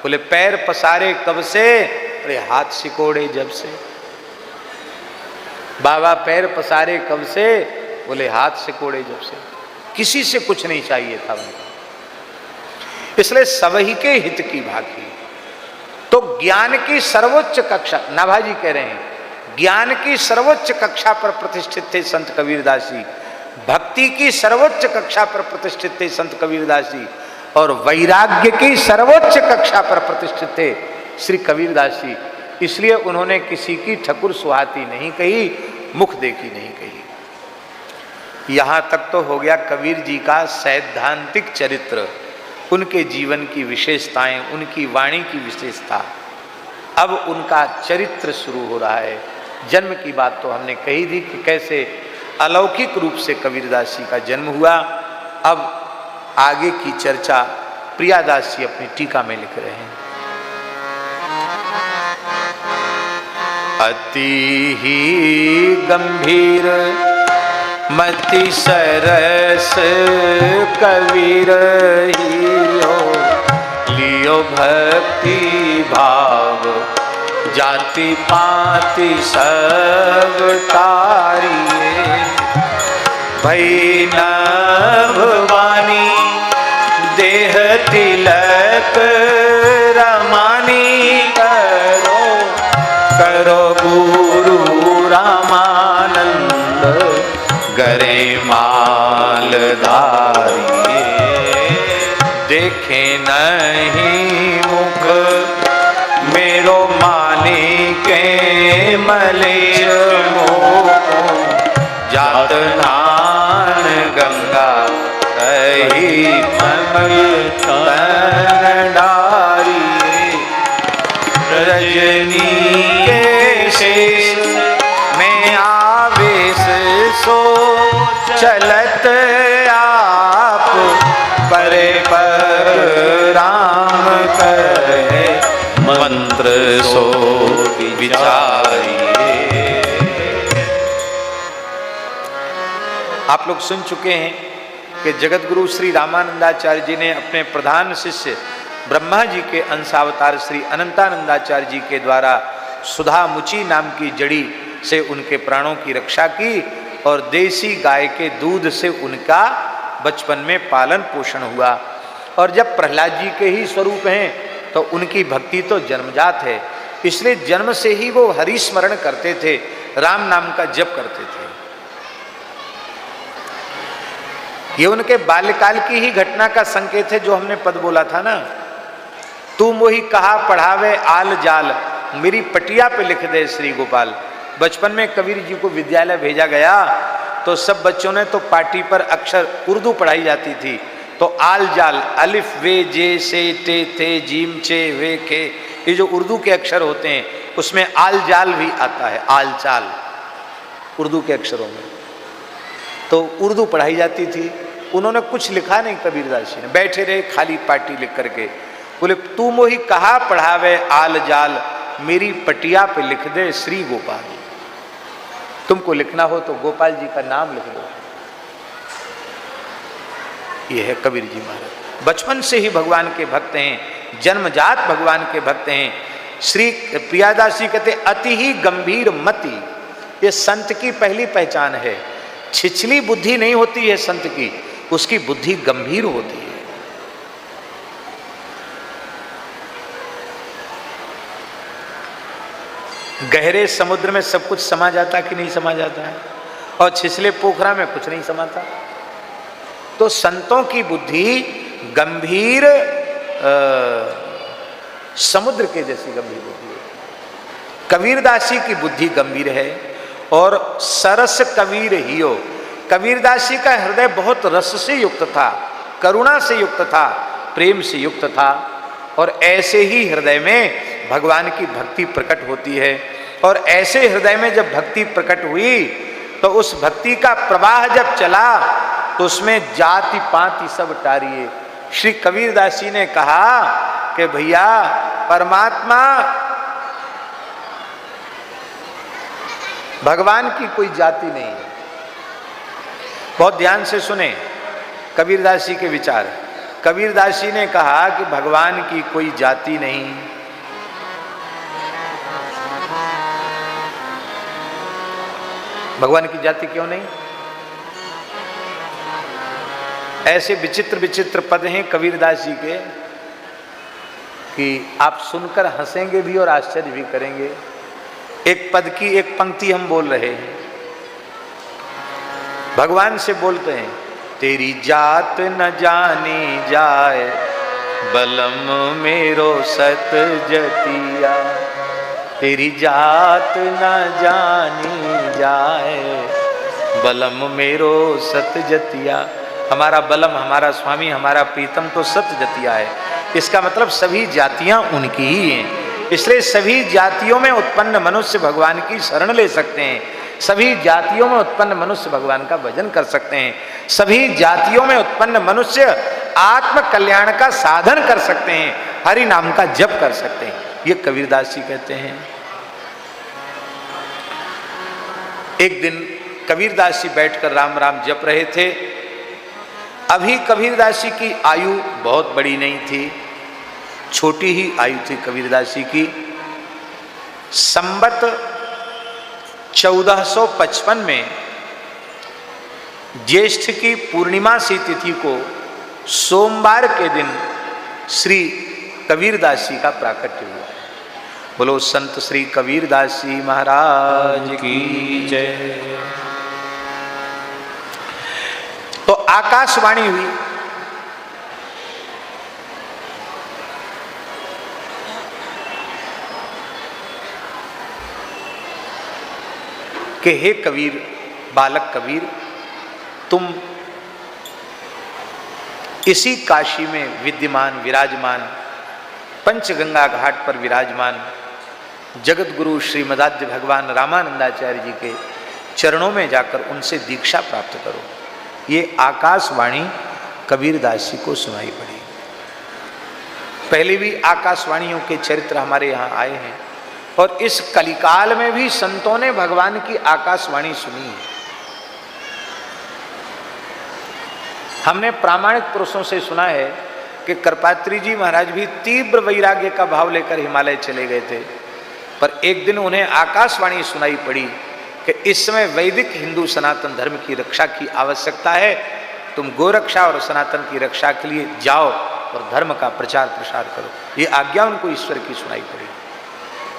बोले पैर पसारे कब से, अरे हाथ सिकोड़े जब से। बाबा पैर पसारे कब से, बोले हाथ सिकोड़े जब से। किसी से कुछ नहीं चाहिए था उनको, इसलिए सबही के हित की भागी। तो ज्ञान की सर्वोच्च कक्षा, नाभाजी कह रहे हैं, ज्ञान की सर्वोच्च कक्षा पर प्रतिष्ठित थे संत कबीरदास जी, भक्ति की सर्वोच्च कक्षा पर प्रतिष्ठित थे संत कबीरदास जी, और वैराग्य की सर्वोच्च कक्षा पर प्रतिष्ठित थे श्री कबीरदास जी। इसलिए उन्होंने किसी की ठकुर सुहाती नहीं कही, मुख देखी नहीं कही। यहां तक तो हो गया कबीर जी का सैद्धांतिक चरित्र, उनके जीवन की विशेषताएं, उनकी वाणी की विशेषता। अब उनका चरित्र शुरू हो रहा है। जन्म की बात तो हमने कही थी कि कैसे अलौकिक रूप से कबीरदास जी का जन्म हुआ। अब आगे की चर्चा प्रियादास जी अपनी टीका में लिख रहे हैं। अति ही गंभीर मति सरस कबीर हियो, लियो भक्ति भाव जाति पाति सब तारिये। भई नभवानी देह तिलक रमानी, करो करो गुरु रामानंद गरे माल धारिये। देखे नहीं मुख मेरो मानी के मलेश मोह, जात नान गंगा कही कमल तन डारिये। रजनी के शेष में आवेश सो चलत आप, परे पर राम कहे मंत्र सो विचारिये। आप लोग सुन चुके हैं कि जगत गुरु श्री रामानंदाचार्य जी ने अपने प्रधान शिष्य ब्रह्मा जी के अंशावतार श्री अनंतानंदाचार्य जी के द्वारा सुधामुची नाम की जड़ी से उनके प्राणों की रक्षा की, और देसी गाय के दूध से उनका बचपन में पालन पोषण हुआ। और जब प्रहलाद जी के ही स्वरूप हैं तो उनकी भक्ति तो जन्मजात है, इसलिए जन्म से ही वो हरि स्मरण करते थे, राम नाम का जप करते थे। ये उनके बाल्यकाल की ही घटना का संकेत है, जो हमने पद बोला था ना, तू मोही कहा पढ़ावे आल जाल, मेरी पटिया पे लिख दे श्री गोपाल। बचपन में कबीर जी को विद्यालय भेजा गया तो सब बच्चों ने तो पाटी पर अक्षर उर्दू पढ़ाई जाती थी, तो आल जाल, अलिफ वे जे से टे थे जीम चे वे के, ये जो उर्दू के अक्षर होते हैं उसमें आल जाल भी आता है, आल चाल उर्दू के अक्षरों में। तो उर्दू पढ़ाई जाती थी। उन्होंने कुछ लिखा नहीं कबीरदास जी ने, बैठे रहे खाली पार्टी लिख करके। बोले तू मोही कहा पढ़ावे आल जाल, मेरी पटिया पे लिख दे श्री गोपाल। तुमको लिखना हो तो गोपाल जी का नाम लिख दो। ये है कबीर जी महाराज, बचपन से ही भगवान के भक्त हैं, जन्मजात भगवान के भक्त हैं। श्री प्रियादास जी कहते अति ही गंभीर मति, ये संत की पहली पहचान है। छिछली बुद्धि नहीं होती है संत की, उसकी बुद्धि गंभीर होती है। गहरे समुद्र में सब कुछ समा जाता कि नहीं समा जाता है, और छिछले पोखरा में कुछ नहीं समाता। तो संतों की बुद्धि गंभीर समुद्र के जैसी गंभीर बुद्धि है। कबीरदास जी की बुद्धि गंभीर है। और सरस कबीर हियो, कबीरदास जी का हृदय बहुत रस से युक्त था, करुणा से युक्त था, प्रेम से युक्त था। और ऐसे ही हृदय में भगवान की भक्ति प्रकट होती है। और ऐसे हृदय में जब भक्ति प्रकट हुई तो उस भक्ति का प्रवाह जब चला तो उसमें जाति पाति सब टारिए। श्री कबीरदास जी ने कहा कि भैया परमात्मा भगवान की कोई जाति नहीं है। बहुत ध्यान से सुने कबीरदास जी के विचार। कबीरदास जी ने कहा कि भगवान की कोई जाति नहीं, भगवान की जाति क्यों नहीं? ऐसे विचित्र विचित्र पद हैं कबीरदास जी के कि आप सुनकर हंसेंगे भी और आश्चर्य भी करेंगे। एक पद की एक पंक्ति हम बोल रहे हैं, भगवान से बोलते हैं, तेरी जात न जानी जाए बलम मेरो सत जतिया, तेरी जात न जानी जाए बलम मेरो सत जतिया। हमारा बलम, हमारा स्वामी, हमारा प्रीतम तो सत जतिया है। इसका मतलब सभी जातियां उनकी ही हैं। इसलिए सभी जातियों में उत्पन्न मनुष्य भगवान की शरण ले सकते हैं। सभी जातियों में उत्पन्न मनुष्य भगवान का भजन कर सकते हैं। सभी जातियों में उत्पन्न मनुष्य आत्म कल्याण का साधन कर सकते हैं, हरि नाम का जप कर सकते हैं। ये कबीरदास जी कहते हैं। एक दिन कबीरदास जी बैठकर राम राम जप रहे थे। अभी कबीरदास जी की आयु बहुत बड़ी नहीं थी, छोटी ही आयु थी कबीरदास जी की। संवत 1455 में ज्येष्ठ की पूर्णिमा सी तिथि को सोमवार के दिन श्री कबीरदास जी का प्राकट्य हुआ। बोलो संत श्री कबीरदास जी महाराज की जय। तो आकाशवाणी हुई, कि हे कबीर, बालक कबीर, तुम इसी काशी में विद्यमान विराजमान, पंचगंगा घाट पर विराजमान जगत गुरु श्रीमदाद्य भगवान रामानंदाचार्य जी के चरणों में जाकर उनसे दीक्षा प्राप्त करो। ये आकाशवाणी कबीरदास जी को सुनाई पड़ी। पहले भी आकाशवाणियों के चरित्र हमारे यहाँ आए हैं, और इस कलिकाल में भी संतों ने भगवान की आकाशवाणी सुनी है। हमने प्रामाणिक पुरुषों से सुना है कि करपात्री जी महाराज भी तीव्र वैराग्य का भाव लेकर हिमालय चले गए थे, पर एक दिन उन्हें आकाशवाणी सुनाई पड़ी कि इस समय वैदिक हिंदू सनातन धर्म की रक्षा की आवश्यकता है, तुम गोरक्षा और सनातन की रक्षा के लिए जाओ और धर्म का प्रचार प्रसार करो। ये आज्ञा उनको ईश्वर की सुनाई पड़ी।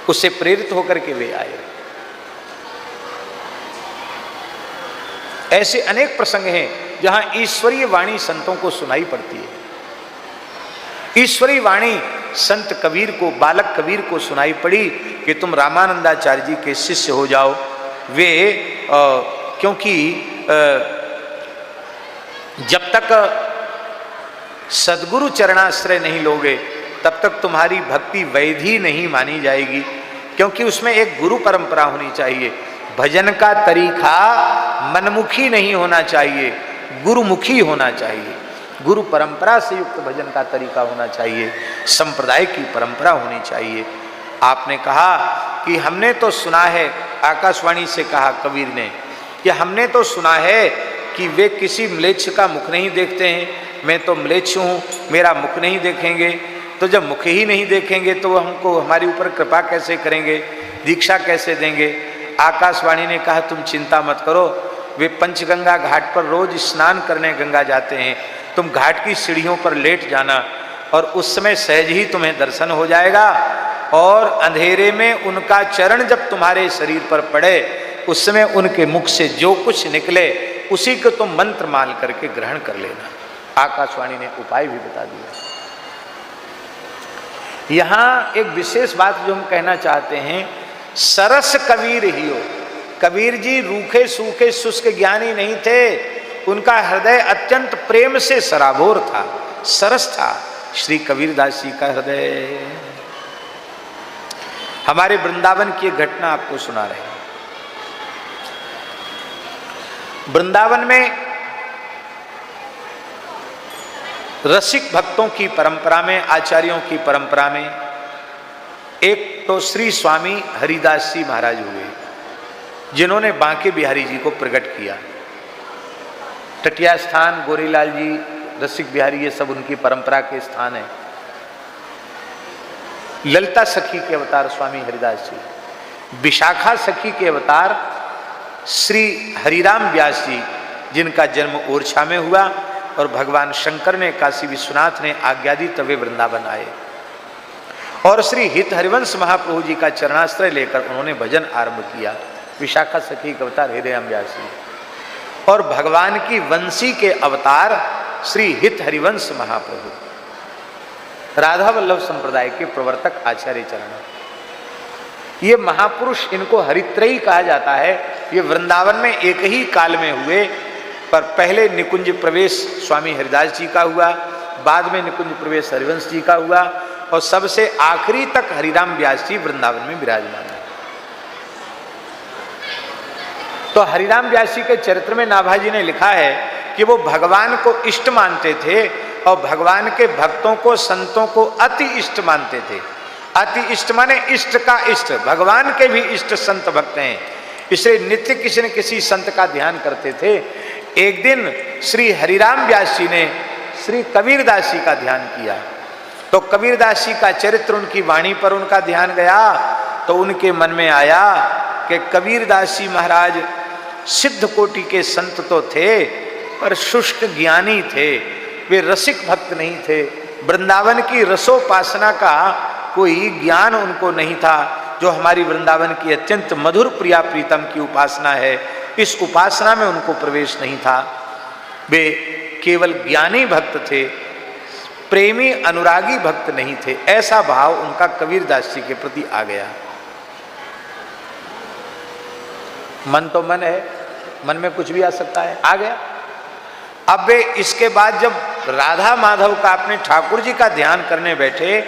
उससे प्रेरित होकर के वे आए। ऐसे अनेक प्रसंग हैं जहां ईश्वरीय वाणी संतों को सुनाई पड़ती है। ईश्वरीय वाणी संत कबीर को, बालक कबीर को सुनाई पड़ी कि तुम रामानंदाचार्य जी के शिष्य हो जाओ। वे क्योंकि जब तक सद्गुरु चरणाश्रय नहीं लोगे तब तक तुम्हारी भक्ति वैधि नहीं मानी जाएगी, क्योंकि उसमें एक गुरु परंपरा होनी चाहिए। भजन का तरीका मनमुखी नहीं होना चाहिए, गुरुमुखी होना चाहिए। गुरु परंपरा से युक्त भजन का तरीका होना चाहिए, संप्रदाय की परंपरा होनी चाहिए। आपने कहा कि हमने तो सुना है, आकाशवाणी से कहा कबीर ने कि हमने तो सुना है कि वे किसी म्लेच्छ का मुख नहीं देखते हैं, मैं तो म्लेच्छ हूँ, मेरा मुख नहीं देखेंगे। तो जब मुख ही नहीं देखेंगे तो वो हमको हमारे ऊपर कृपा कैसे करेंगे, दीक्षा कैसे देंगे। आकाशवाणी ने कहा तुम चिंता मत करो, वे पंचगंगा घाट पर रोज स्नान करने गंगा जाते हैं, तुम घाट की सीढ़ियों पर लेट जाना और उस समय सहज ही तुम्हें दर्शन हो जाएगा, और अंधेरे में उनका चरण जब तुम्हारे शरीर पर पड़े उस समय उनके मुख से जो कुछ निकले उसी को तुम मंत्र मान करके ग्रहण कर लेना। आकाशवाणी ने उपाय भी बता दिया। यहाँ एक विशेष बात जो हम कहना चाहते हैं, सरस कबीर ही हो। कबीर जी रूखे सूखे शुष्क ज्ञानी नहीं थे, उनका हृदय अत्यंत प्रेम से सराबोर था, सरस था। श्री कबीरदास जी का हृदय। हमारे वृंदावन की एक घटना आपको सुना रहे हैं। वृंदावन में रसिक भक्तों की परंपरा में, आचार्यों की परंपरा में एक तो श्री स्वामी हरिदास जी महाराज हुए, जिन्होंने बांके बिहारी जी को प्रकट किया। टटिया स्थान, गोरीलाल जी, रसिक बिहारी, ये सब उनकी परंपरा के स्थान है। ललिता सखी के अवतार स्वामी हरिदास जी, विशाखा सखी के अवतार श्री हरिराम व्यास जी, जिनका जन्म ओरछा में हुआ और भगवान शंकर ने, काशी विश्वनाथ ने आज्ञा दी तब वे वृंदावन आए। और श्री हित हरिवंश महाप्रभु जी का चरणाश्रय लेकर उन्होंने भजन आरंभ किया। विशाखा सखी के अवतार हरिराम व्यास जी और भगवान की वंशी के अवतार श्री हित हरिवंश महाप्रभु, राधा वल्लभ संप्रदाय के प्रवर्तक आचार्य चरण। ये महापुरुष, इनको हरित्रयी कहा जाता है। ये वृंदावन में एक ही काल में हुए, पर पहले निकुंज प्रवेश स्वामी हरिदास जी का हुआ, बाद में निकुंज प्रवेश हरिवंश जी का हुआ, और सबसे आखिरी तक हरिराम व्यास जी वृंदावन में विराजमान है। तो हरिराम व्यास जी के चरित्र में नाभाजी ने लिखा है कि वो भगवान को इष्ट मानते थे और भगवान के भक्तों को, संतों को अति इष्ट मानते थे। अति इष्ट माने इष्ट का इष्ट, भगवान के भी इष्ट संत भक्त हैं, इसलिए नित्य किसी न किसी संत का ध्यान करते थे। एक दिन श्री हरिराम व्यास जी ने श्री कबीरदास जी का ध्यान किया, तो कबीरदास जी का चरित्र, उनकी वाणी पर उनका ध्यान गया, तो उनके मन में आया कि कबीरदास जी महाराज सिद्ध कोटि के संत तो थे, पर शुष्क ज्ञानी थे, वे रसिक भक्त नहीं थे। वृंदावन की रसोपासना का कोई ज्ञान उनको नहीं था, जो हमारी वृंदावन की अत्यंत मधुर प्रिया प्रीतम की उपासना है, इस उपासना में उनको प्रवेश नहीं था। वे केवल ज्ञानी भक्त थे, प्रेमी अनुरागी भक्त नहीं थे। ऐसा भाव उनका कबीरदास जी के प्रति आ गया। मन तो मन है, मन में कुछ भी आ सकता है, आ गया। अब वे इसके बाद जब राधा माधव का, अपने ठाकुर जी का ध्यान करने बैठे,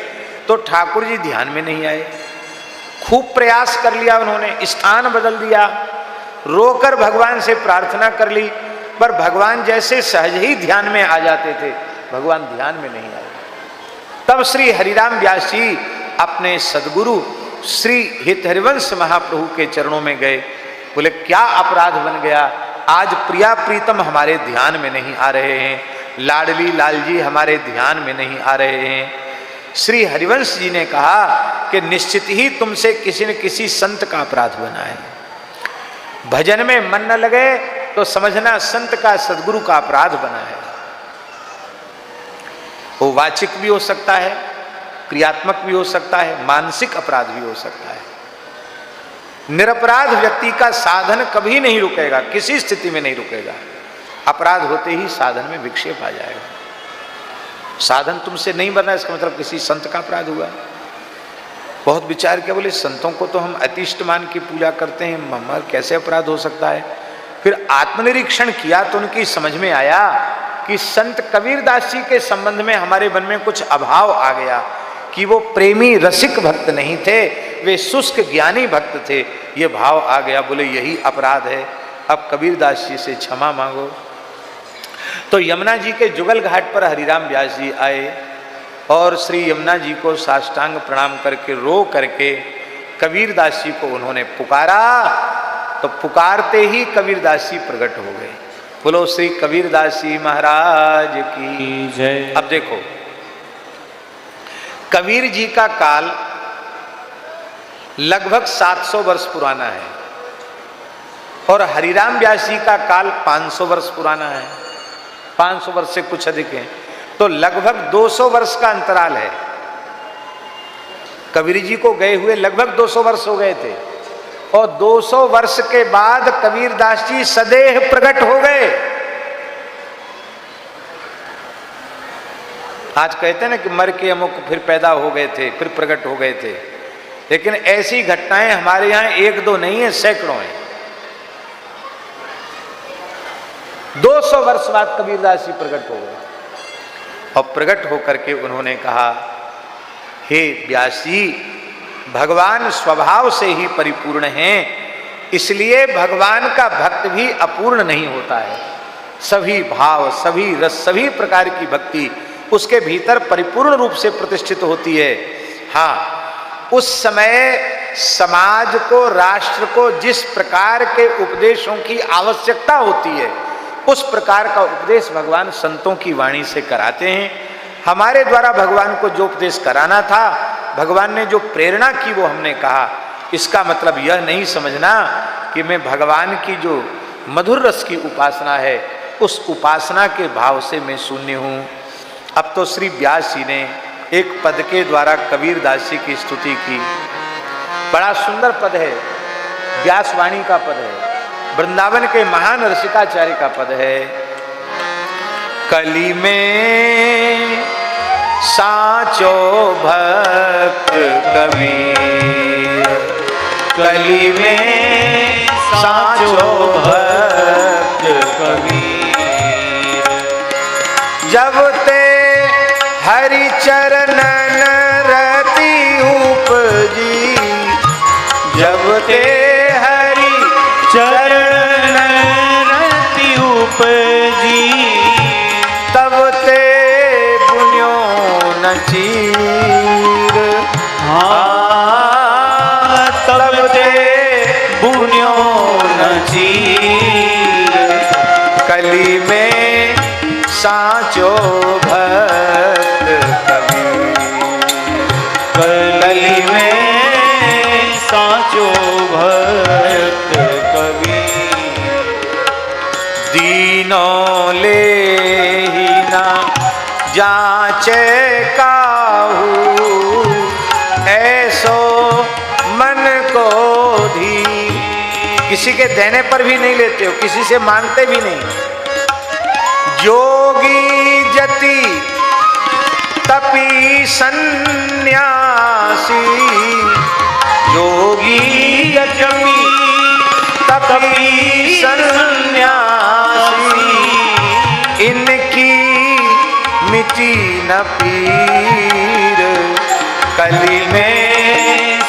तो ठाकुर जी ध्यान में नहीं आए। खूब प्रयास कर लिया उन्होंने, स्थान बदल दिया, रोकर भगवान से प्रार्थना कर ली, पर भगवान जैसे सहज ही ध्यान में आ जाते थे, भगवान ध्यान में नहीं आए। तब श्री हरिराम व्यास जी अपने सदगुरु श्री हित हरिवंश महाप्रभु के चरणों में गए। बोले क्या अपराध बन गया, आज प्रिया प्रीतम हमारे ध्यान में नहीं आ रहे हैं, लाडली लाल जी हमारे ध्यान में नहीं आ रहे हैं। श्री हरिवंश जी ने कहा कि निश्चित ही तुमसे किसी न किसी संत का अपराध बना है। भजन में मन न लगे तो समझना संत का, सदगुरु का अपराध बना है। वो वाचिक भी हो सकता है, क्रियात्मक भी हो सकता है, मानसिक अपराध भी हो सकता है। निरपराध व्यक्ति का साधन कभी नहीं रुकेगा, किसी स्थिति में नहीं रुकेगा। अपराध होते ही साधन में विक्षेप आ जाएगा। साधन तुमसे नहीं बना, इसका मतलब किसी संत का अपराध हुआ। बहुत विचार किया, बोले संतों को तो हम अतिष्ट मान की पूजा करते हैं, हमारा कैसे अपराध हो सकता है। फिर आत्मनिरीक्षण किया तो उनकी समझ में आया कि संत कबीरदास जी के संबंध में हमारे मन में कुछ अभाव आ गया कि वो प्रेमी रसिक भक्त नहीं थे, वे शुष्क ज्ञानी भक्त थे, ये भाव आ गया। बोले यही अपराध है, अब कबीरदास जी से क्षमा मांगो। तो यमुना जी के जुगल घाट पर हरिराम व्यास जी आए और श्री यमुना जी को साष्टांग प्रणाम करके रो करके कबीरदास जी को उन्होंने पुकारा। तो पुकारते ही कबीरदास जी प्रकट हो गए। बोलो श्री कबीरदास जी महाराज की जय। अब देखो, कबीर जी का काल लगभग 700 वर्ष पुराना है और हरिराम व्यास जी का काल 500 वर्ष पुराना है, 500 वर्ष से कुछ अधिक है, तो लगभग 200 वर्ष का अंतराल है। कबीर जी को गए हुए लगभग 200 वर्ष हो गए थे और 200 वर्ष के बाद कबीरदास जी सदेह प्रकट हो गए। आज कहते हैं ना कि मर के अमुक फिर पैदा हो गए थे, फिर प्रकट हो गए थे, लेकिन ऐसी घटनाएं हमारे यहां एक दो नहीं है, सैकड़ों हैं। 200 वर्ष बाद कबीरदास जी प्रकट हो गए और प्रकट होकर के उन्होंने कहा, हे व्यास जी, भगवान स्वभाव से ही परिपूर्ण हैं, इसलिए भगवान का भक्त भी अपूर्ण नहीं होता है। सभी भाव, सभी रस, सभी प्रकार की भक्ति उसके भीतर परिपूर्ण रूप से प्रतिष्ठित होती है। हाँ, उस समय समाज को, राष्ट्र को जिस प्रकार के उपदेशों की आवश्यकता होती है, उस प्रकार का उपदेश भगवान संतों की वाणी से कराते हैं। हमारे द्वारा भगवान को जो उपदेश कराना था, भगवान ने जो प्रेरणा की वो हमने कहा। इसका मतलब यह नहीं समझना कि मैं भगवान की जो मधुर रस की उपासना है, उस उपासना के भाव से मैं शून्य हूँ। अब तो श्री व्यास जी ने एक पद के द्वारा कबीरदास जी की स्तुति की। बड़ा सुंदर पद है, व्यासवाणी का पद है, वृंदावन के महान रसिकाचार्य का पद है। कली में साचो भक्त कबीर, कली में साचो भक्त कबीर, जब ते हरि चरणन रति उपजी, जब ते हरि चरणन रति उपजी, तब ते पुण्यो न चीर। हाँ, तब ते पुण्यो न चीर, कली में साचो भक्त कबीर, कली में साचो भक्त कबीर, दीनों ले ही ना जांचे काहू, ऐसो मन को धी। किसी के देने पर भी नहीं लेते हो, किसी से मांगते भी नहीं। योगी जति तपी सन्यासी, योगी जति तपी सन्यासी, इनकी मिटी न पीर, कली में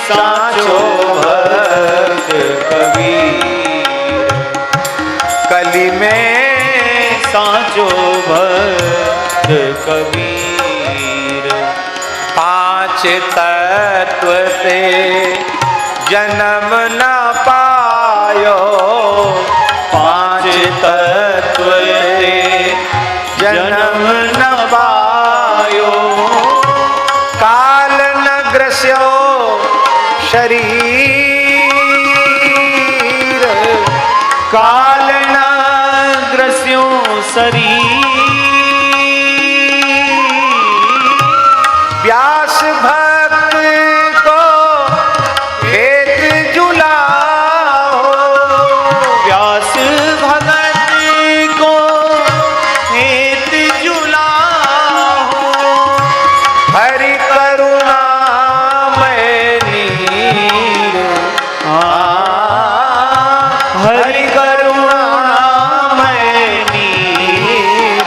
साचो भक्त कबीर, कली में साचो भक्त कबीर। पांच तत्व ते जन्म न पायो, पांच तत्व ते जन्म न पायो, काल न ग्रस्यो शरीर, काल न ग्रस्यो शरीर, व्यास भक्त को हेत जुलाओ, व्यास भक्त को हेत जुलाओ, हरि करुणा में नीर। हरि करुणा में नीर,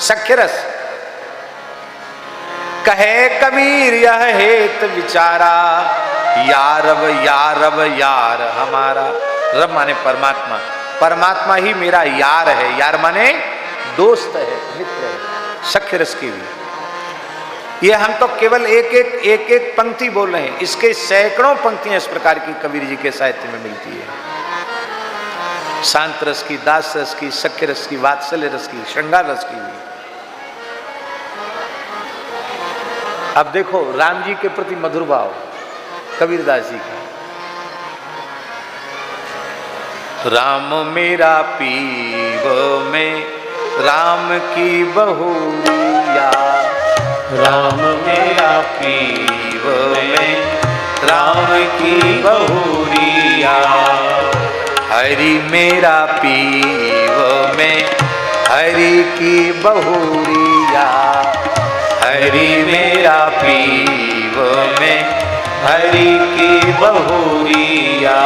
सख्य रस। कहे कबीर यह हेत विचारा, यार रब यार हमारा। रब माने परमात्मा, परमात्मा ही मेरा यार है। यार माने दोस्त है, मित्र है, सख्य रस की भी। ये हम तो केवल एक पंक्ति बोल रहे हैं, इसके सैकड़ों पंक्तियां इस प्रकार की कबीर जी के साहित्य में मिलती है। शांत रस की, दास रस की, सख्य रस की, वात्सल्य रस की, श्रृंगार रस की भी। अब देखो राम जी के प्रति मधुर भाव कबीरदास जी का। राम मेरा पीव में राम की बहुरिया, राम मेरा पीव में राम की बहुरिया। हरि मेरा पीव में हरि की बहुरिया, हरि मेरा पीव में हरि की बहुरिया।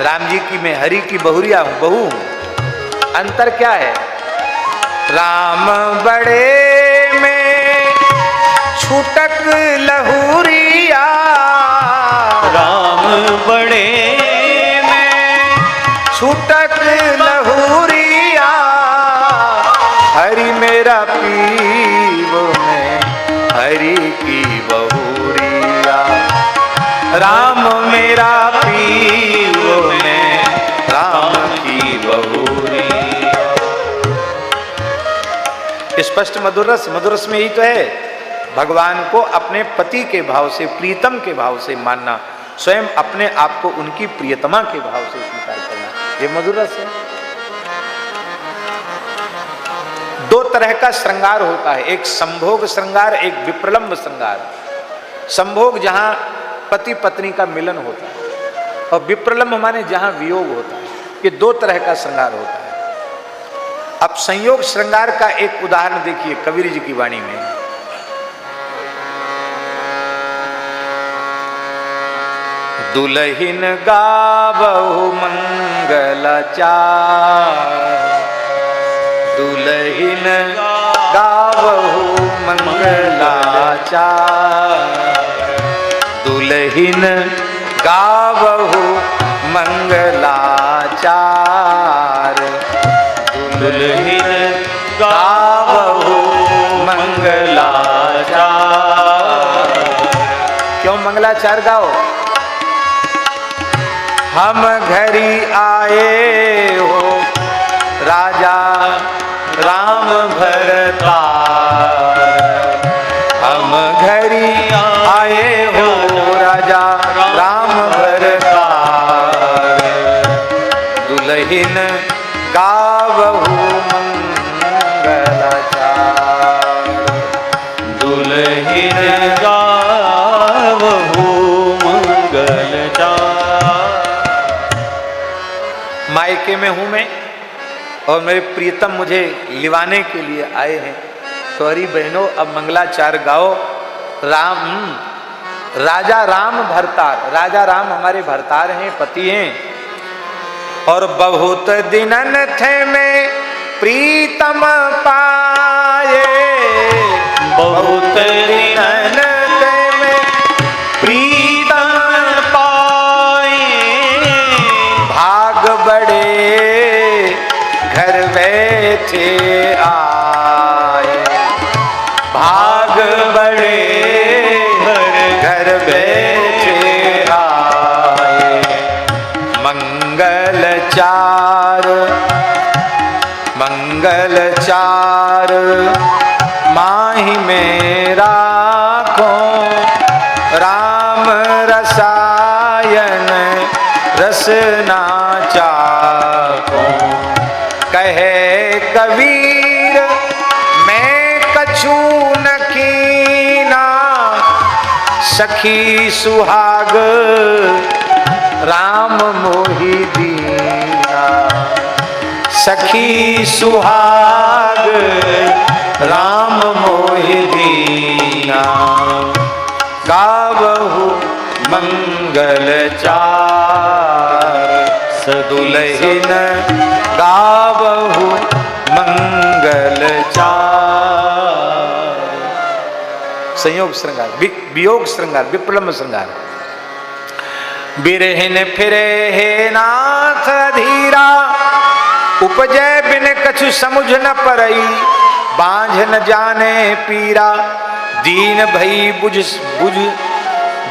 राम जी की मैं हरि की बहुरिया हूँ, बहू हूँ। अंतर क्या है? राम बड़े में छूटक लहूरिया, राम बड़े में छूटक लहूरिया। हरि मेरा पीव में हरि की बहुरिया, राम मेरा पीव में राम की बहुरिया। स्पष्ट मधुर रस, मधुर रस में ही तो है भगवान को अपने पति के भाव से, प्रीतम के भाव से मानना, स्वयं अपने आप को उनकी प्रियतमा के भाव से स्वीकार करना, ये मधुर रस है। दो तरह का श्रृंगार होता है, एक संभोग श्रृंगार, एक विप्रलंब श्रृंगार। संभोग जहां पति पत्नी का मिलन होता है, और विप्रलंब माने जहां वियोग होता है। ये दो तरह का श्रृंगार होता है। अब संयोग श्रृंगार का एक उदाहरण देखिए कबीर जी की वाणी में। दुल्हिन गावहु मंगलाचार, दुल्हिन गावहु मंगलाचार, दुल्हिन गावहु मंगलाचार, दुल्हिन गावहु मंगलाचार। क्यों मंगलाचार गाओ? हम घरी आए हो राजा राम भरतार, हम घरी आए हो राजा राम भरतार। दुल्हिन गावहु मंगलाचार, दुल्हिन गावहु मंगलाचार। मायके में हूं मैं और मेरे प्रियतम मुझे लिवाने के लिए आए हैं, तो हरी बहनों अब मंगलाचार गाओ। राम, राजा राम भरतार, राजा राम हमारे भरतार हैं, पति हैं। और बहुत दिनन थे में प्रीतम पाए, बहुत दिनन थे में प्रीतम पाए, भाग बड़े घर बैठे आए, भाग बड़े घर बैठे आए। मंगलचार मंगलचार माही मेरा को, राम रसायन रसना चाको। कहे कबीर मैं कछु न कीना, सखी सुहाग राम मोहि दीना, सखी सुहाग राम मोहि दीना। गावहु मंगलचार, दुल्हिन गावहु मंगल सकल चार। संयोग श्रृंगार, वियोग श्रृंगार, विप्रलम्ब श्रृंगार। बिरहिन फिरे हे नाथ धीरा, उपजय बिन कछु समुझ न परई, बांझ न जाने पीरा, दीन भई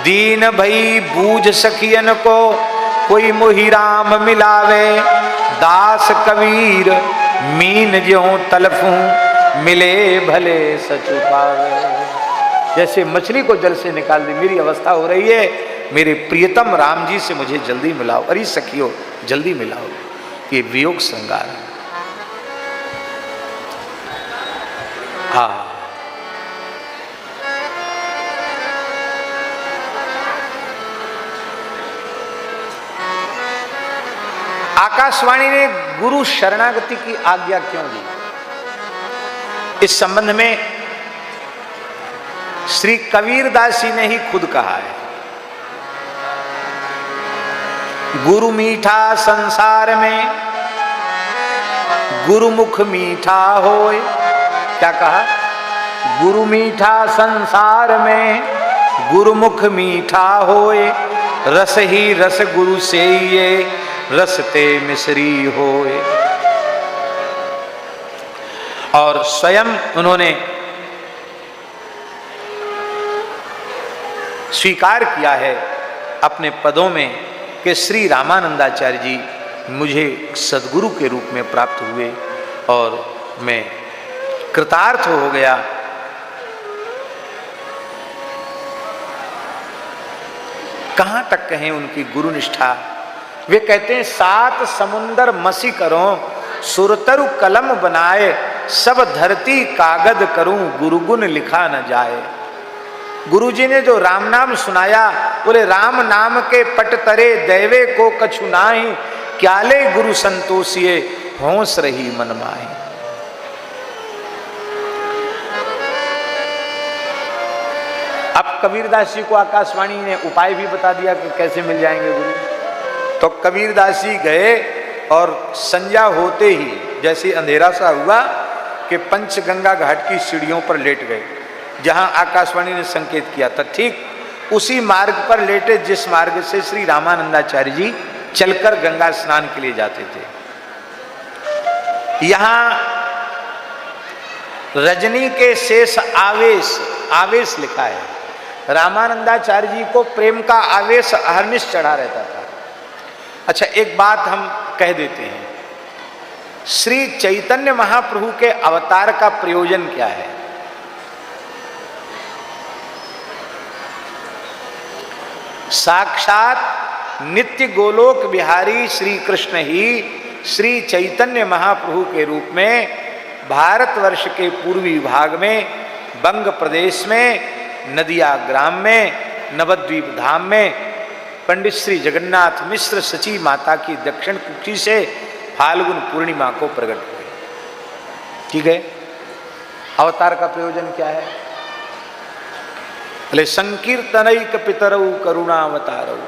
दीन भई बूझ सखियन को, कोई मोहि राम मिलावे, दास कबीर मीन ज्यों तलफूं, मिले भले सच पावे। जैसे मछली को जल से निकाल दी, मेरी अवस्था हो रही है, मेरे प्रियतम राम जी से मुझे जल्दी मिलाओ, अरे सखियो जल्दी मिलाओ। ये वियोग श्रृंगार है। हाँ, आकाशवाणी ने गुरु शरणागति की आज्ञा क्यों दी? इस संबंध में श्री कबीरदास जी ने ही खुद कहा है, गुरु मीठा संसार में, गुरुमुख मीठा होए। क्या कहा? गुरु मीठा संसार में, गुरुमुख मीठा होए, रस ही रस गुरु से ये, रसते मिश्री होए। और स्वयं उन्होंने स्वीकार किया है अपने पदों में कि श्री रामानंदाचार्य जी मुझे सदगुरु के रूप में प्राप्त हुए और मैं कृतार्थ हो गया। कहां तक कहें उनकी गुरु निष्ठा। वे कहते हैं, सात समुंदर मसी करो, सुरतरु कलम बनाए, सब धरती कागज करूं, गुरुगुण लिखा न जाए। गुरुजी ने जो राम नाम सुनाया, बोले राम नाम के पट तरे, दैवे को कछु नाही, क्याले गुरु संतोषिए, होंस रही मन माही। अब कबीरदास जी को आकाशवाणी ने उपाय भी बता दिया कि कैसे मिल जाएंगे गुरु। तो कबीरदास जी गए और संध्या होते ही जैसे अंधेरा सा हुआ कि पंचगंगा घाट की सीढ़ियों पर लेट गए, जहां आकाशवाणी ने संकेत किया था। ठीक उसी मार्ग पर लेटे जिस मार्ग से श्री रामानंदाचार्य जी चलकर गंगा स्नान के लिए जाते थे। यहां रजनी के शेष आवेश लिखा है। रामानंदाचार्य जी को प्रेम का आवेश अहर्निश चढ़ा रहता था। अच्छा, एक बात हम कह देते हैं, श्री चैतन्य महाप्रभु के अवतार का प्रयोजन क्या है? साक्षात नित्य गोलोक बिहारी श्री कृष्ण ही श्री चैतन्य महाप्रभु के रूप में भारतवर्ष के पूर्वी भाग में, बंग प्रदेश में, नदिया ग्राम में, नवद्वीप धाम में पंडित श्री जगन्नाथ मिश्र सची माता की दक्षिण कुक्षी से फाल्गुन पूर्णिमा को प्रकट हुए। ठीक है, अवतार का प्रयोजन क्या है? बोले संकीर्तनैक पितरऊ करुणावतारऊ,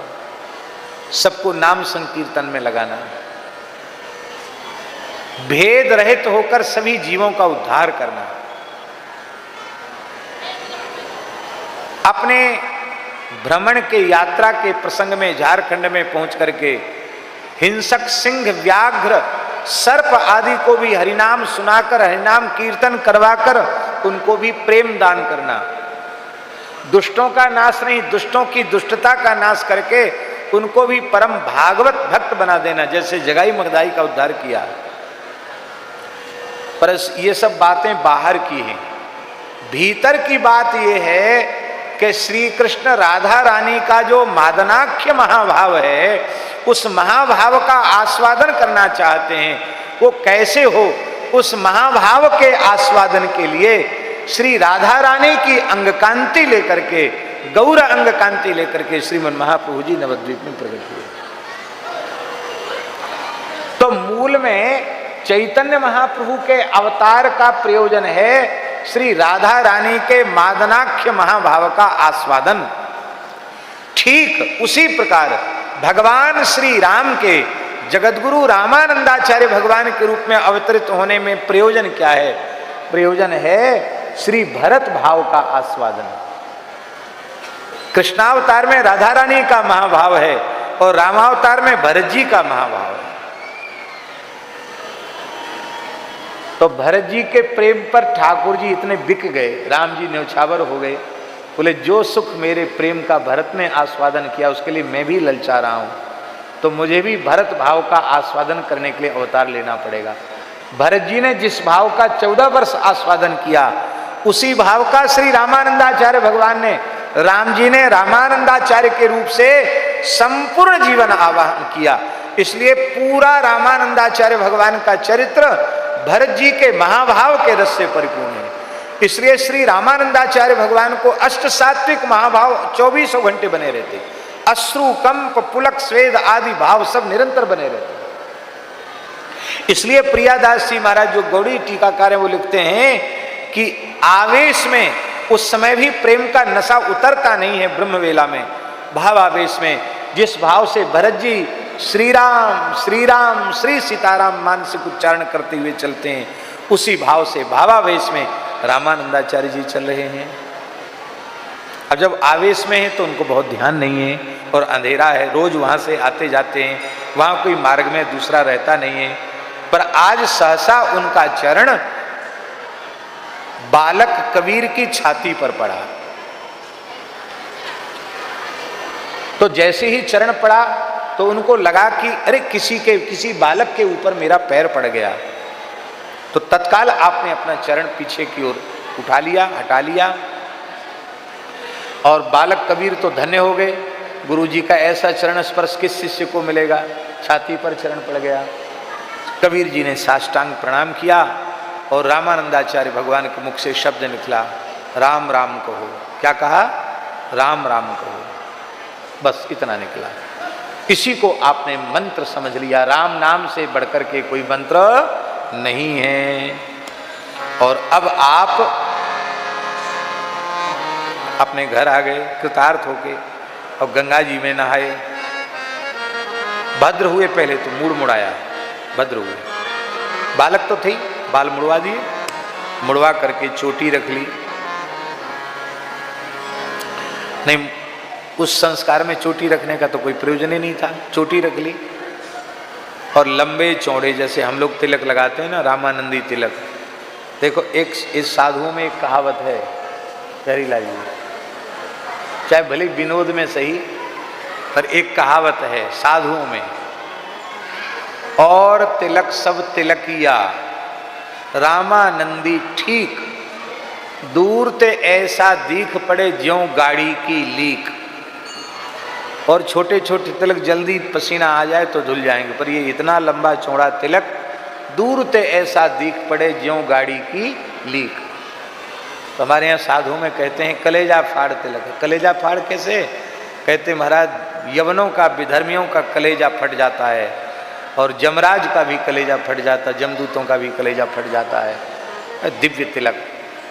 सबको नाम संकीर्तन में लगाना, भेद रहित होकर सभी जीवों का उद्धार करना, अपने भ्रमण के यात्रा के प्रसंग में झारखंड में पहुंच करके हिंसक सिंह, व्याघ्र, सर्प आदि को भी हरिनाम सुनाकर, हरिनाम कीर्तन करवाकर उनको भी प्रेम दान करना, दुष्टों का नाश नहीं, दुष्टों की दुष्टता का नाश करके उनको भी परम भागवत भक्त बना देना, जैसे जगाई मगदाई का उद्धार किया। पर ये सब बातें बाहर की हैं। भीतर की बात यह है कि श्री कृष्ण राधा रानी का जो मादनाख्य महाभाव है, उस महाभाव का आस्वादन करना चाहते हैं। वो कैसे हो? उस महाभाव के आस्वादन के लिए श्री राधा रानी की अंगकांति लेकर के, गौर अंगकांति लेकर के श्रीमन महाप्रभु जी नवद्वीप में प्रकट हुए। तो मूल में चैतन्य महाप्रभु के अवतार का प्रयोजन है श्री राधा रानी के मादनाख्य महाभाव का आस्वादन। ठीक उसी प्रकार भगवान श्री राम के जगतगुरु रामानंदाचार्य भगवान के रूप में अवतरित होने में प्रयोजन क्या है? प्रयोजन है श्री भरत भाव का आस्वादन। कृष्णावतार में राधा रानी का महाभाव है और रामावतार में भरत जी का महाभाव है। तो भरत जी के प्रेम पर ठाकुर जी इतने बिक गए, राम जी न्यौछावर हो गए। बोले जो सुख मेरे प्रेम का भरत ने आस्वादन किया उसके लिए मैं भी ललचा रहा हूं, तो मुझे भी भरत भाव का आस्वादन करने के लिए अवतार लेना पड़ेगा। भरत जी ने जिस भाव का 14 वर्ष आस्वादन किया, उसी भाव का श्री रामानंदाचार्य भगवान ने, राम जी ने रामानंदाचार्य के रूप से संपूर्ण जीवन आवाहन किया। इसलिए पूरा रामानंदाचार्य भगवान का चरित्र भरत जी के महाभाव के रस से परिपूर्ण है। इसलिए श्री रामानंदाचार्य भगवान को अष्ट सात्विक महाभाव 24 घंटे बने रहते, अश्रु कंप पुलक स्वेद आदि भाव सब निरंतर बने रहते। इसलिए प्रियादास जी महाराज जो गौड़ी टीकाकार है वो लिखते हैं कि आवेश में उस समय भी प्रेम का नशा उतरता नहीं है। ब्रह्मवेला में भावावेश में जिस भाव से भरत जी श्री राम श्री सीताराम मानसिक उच्चारण करते हुए चलते हैं, उसी भाव से भावावेश में रामानंदाचार्य जी चल रहे हैं। अब जब आवेश में है तो उनको बहुत ध्यान नहीं है और अंधेरा है, रोज वहां से आते जाते हैं, वहां कोई मार्ग में दूसरा रहता नहीं है। पर आज सहसा उनका चरण बालक कबीर की छाती पर पड़ा। तो जैसे ही चरण पड़ा तो उनको लगा कि अरे किसी बालक के ऊपर मेरा पैर पड़ गया। तो तत्काल आपने अपना चरण पीछे की ओर उठा लिया, हटा लिया, और बालक कबीर तो धन्य हो गए। गुरु जी का ऐसा चरण स्पर्श किस शिष्य को मिलेगा? छाती पर चरण पड़ गया। कबीर जी ने साष्टांग प्रणाम किया और रामानंदाचार्य भगवान के मुख से शब्द निकला, राम राम कहो। क्या कहा? राम राम कहो। बस इतना निकला। इसी को आपने मंत्र समझ लिया। राम नाम से बढ़कर के कोई मंत्र नहीं है। और अब आप अपने घर आ गए कृतार्थ होके, और गंगा जी में नहाए, भद्र हुए। पहले तो मूड मुड़ाया, भद्र हुए। बालक तो थे, बाल मुड़वा दिए, मुड़वा करके चोटी रख ली। नहीं, उस संस्कार में चोटी रखने का तो कोई प्रयोजन ही नहीं था। चोटी रख ली और लंबे चौड़े जैसे हम लोग तिलक लगाते हैं ना, रामानंदी तिलक। देखो, एक इस साधुओं में एक कहावत है, हरीलाल जी, चाहे भले विनोद में सही, पर एक कहावत है साधुओं में, और तिलक सब तिलकिया रामानंदी ठीक, दूर ते ऐसा दीख पड़े ज्यों गाड़ी की लीक। और छोटे छोटे तिलक जल्दी पसीना आ जाए तो धुल जाएंगे, पर ये इतना लंबा चौड़ा तिलक, दूर ते ऐसा दीख पड़े ज्यों गाड़ी की लीक। तो हमारे यहाँ साधुओं में कहते हैं कलेजा फाड़ तिलक है। कलेजा फाड़ कैसे? कहते महाराज यवनों का, विधर्मियों का कलेजा फट जाता है, और जमराज का भी कलेजा फट जाता है, जमदूतों का भी कलेजा फट जाता है। दिव्य तिलक।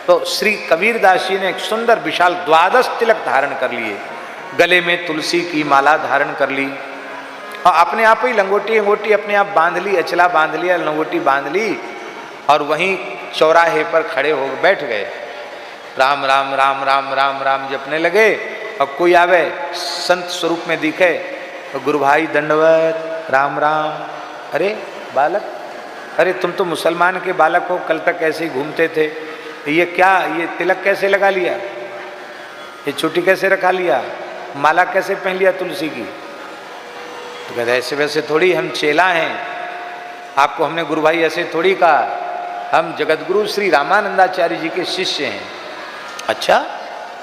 तो श्री कबीरदास जी ने एक सुंदर विशाल 12 तिलक धारण कर लिए, गले में तुलसी की माला धारण कर ली, और अपने आप ही लंगोटी अंगोटी अपने आप बांध ली, अचला बांध लिया, लंगोटी बांध ली, और वहीं चौराहे पर खड़े हो बैठ गए। राम राम राम राम राम राम जपने लगे। और कोई आवे संत स्वरूप में दिखे तो गुरु भाई दंडवत, राम राम। अरे बालक, अरे तुम तो मुसलमान के बालक हो, कल तक ऐसे ही घूमते थे, ये क्या, ये तिलक कैसे लगा लिया, ये चोटी कैसे रखा लिया, माला कैसे पहन लिया तुलसी की? तो कहते ऐसे वैसे थोड़ी, हम चेला हैं, आपको हमने गुरु भाई ऐसे थोड़ी कहा, हम जगतगुरु श्री रामानंदाचार्य जी के शिष्य हैं। अच्छा,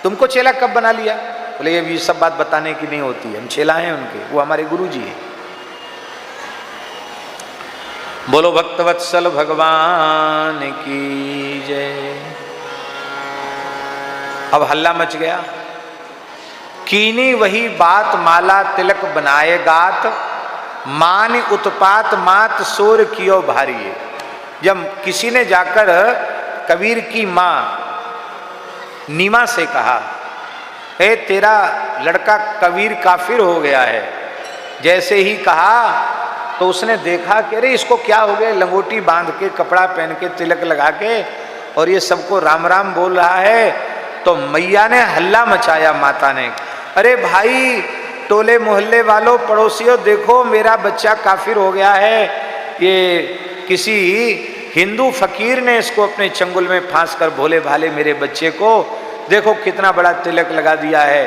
तुमको चेला कब बना लिया? बोले ये सब बात बताने की नहीं होती, हम चेला हैं उनके, वो हमारे गुरु जी हैं। बोलो भक्तवत्सल भगवान की जय। अब हल्ला मच गया। कीनी वही बात माला तिलक बनाए गात, मान उत्पात मात सोर कियो भारी। जब किसी ने जाकर कबीर की माँ नीमा से कहा, हे तेरा लड़का कबीर काफिर हो गया है, जैसे ही कहा तो उसने देखा कि अरे इसको क्या हो गया, लंगोटी बांध के, कपड़ा पहन के, तिलक लगा के, और ये सबको राम राम बोल रहा है। तो मैया ने हल्ला मचाया, माता ने, अरे भाई टोले मोहल्ले वालों, पड़ोसियों, देखो मेरा बच्चा काफिर हो गया है। ये किसी हिंदू फकीर ने इसको अपने चंगुल में फांस कर भोले भाले मेरे बच्चे को देखो कितना बड़ा तिलक लगा दिया है।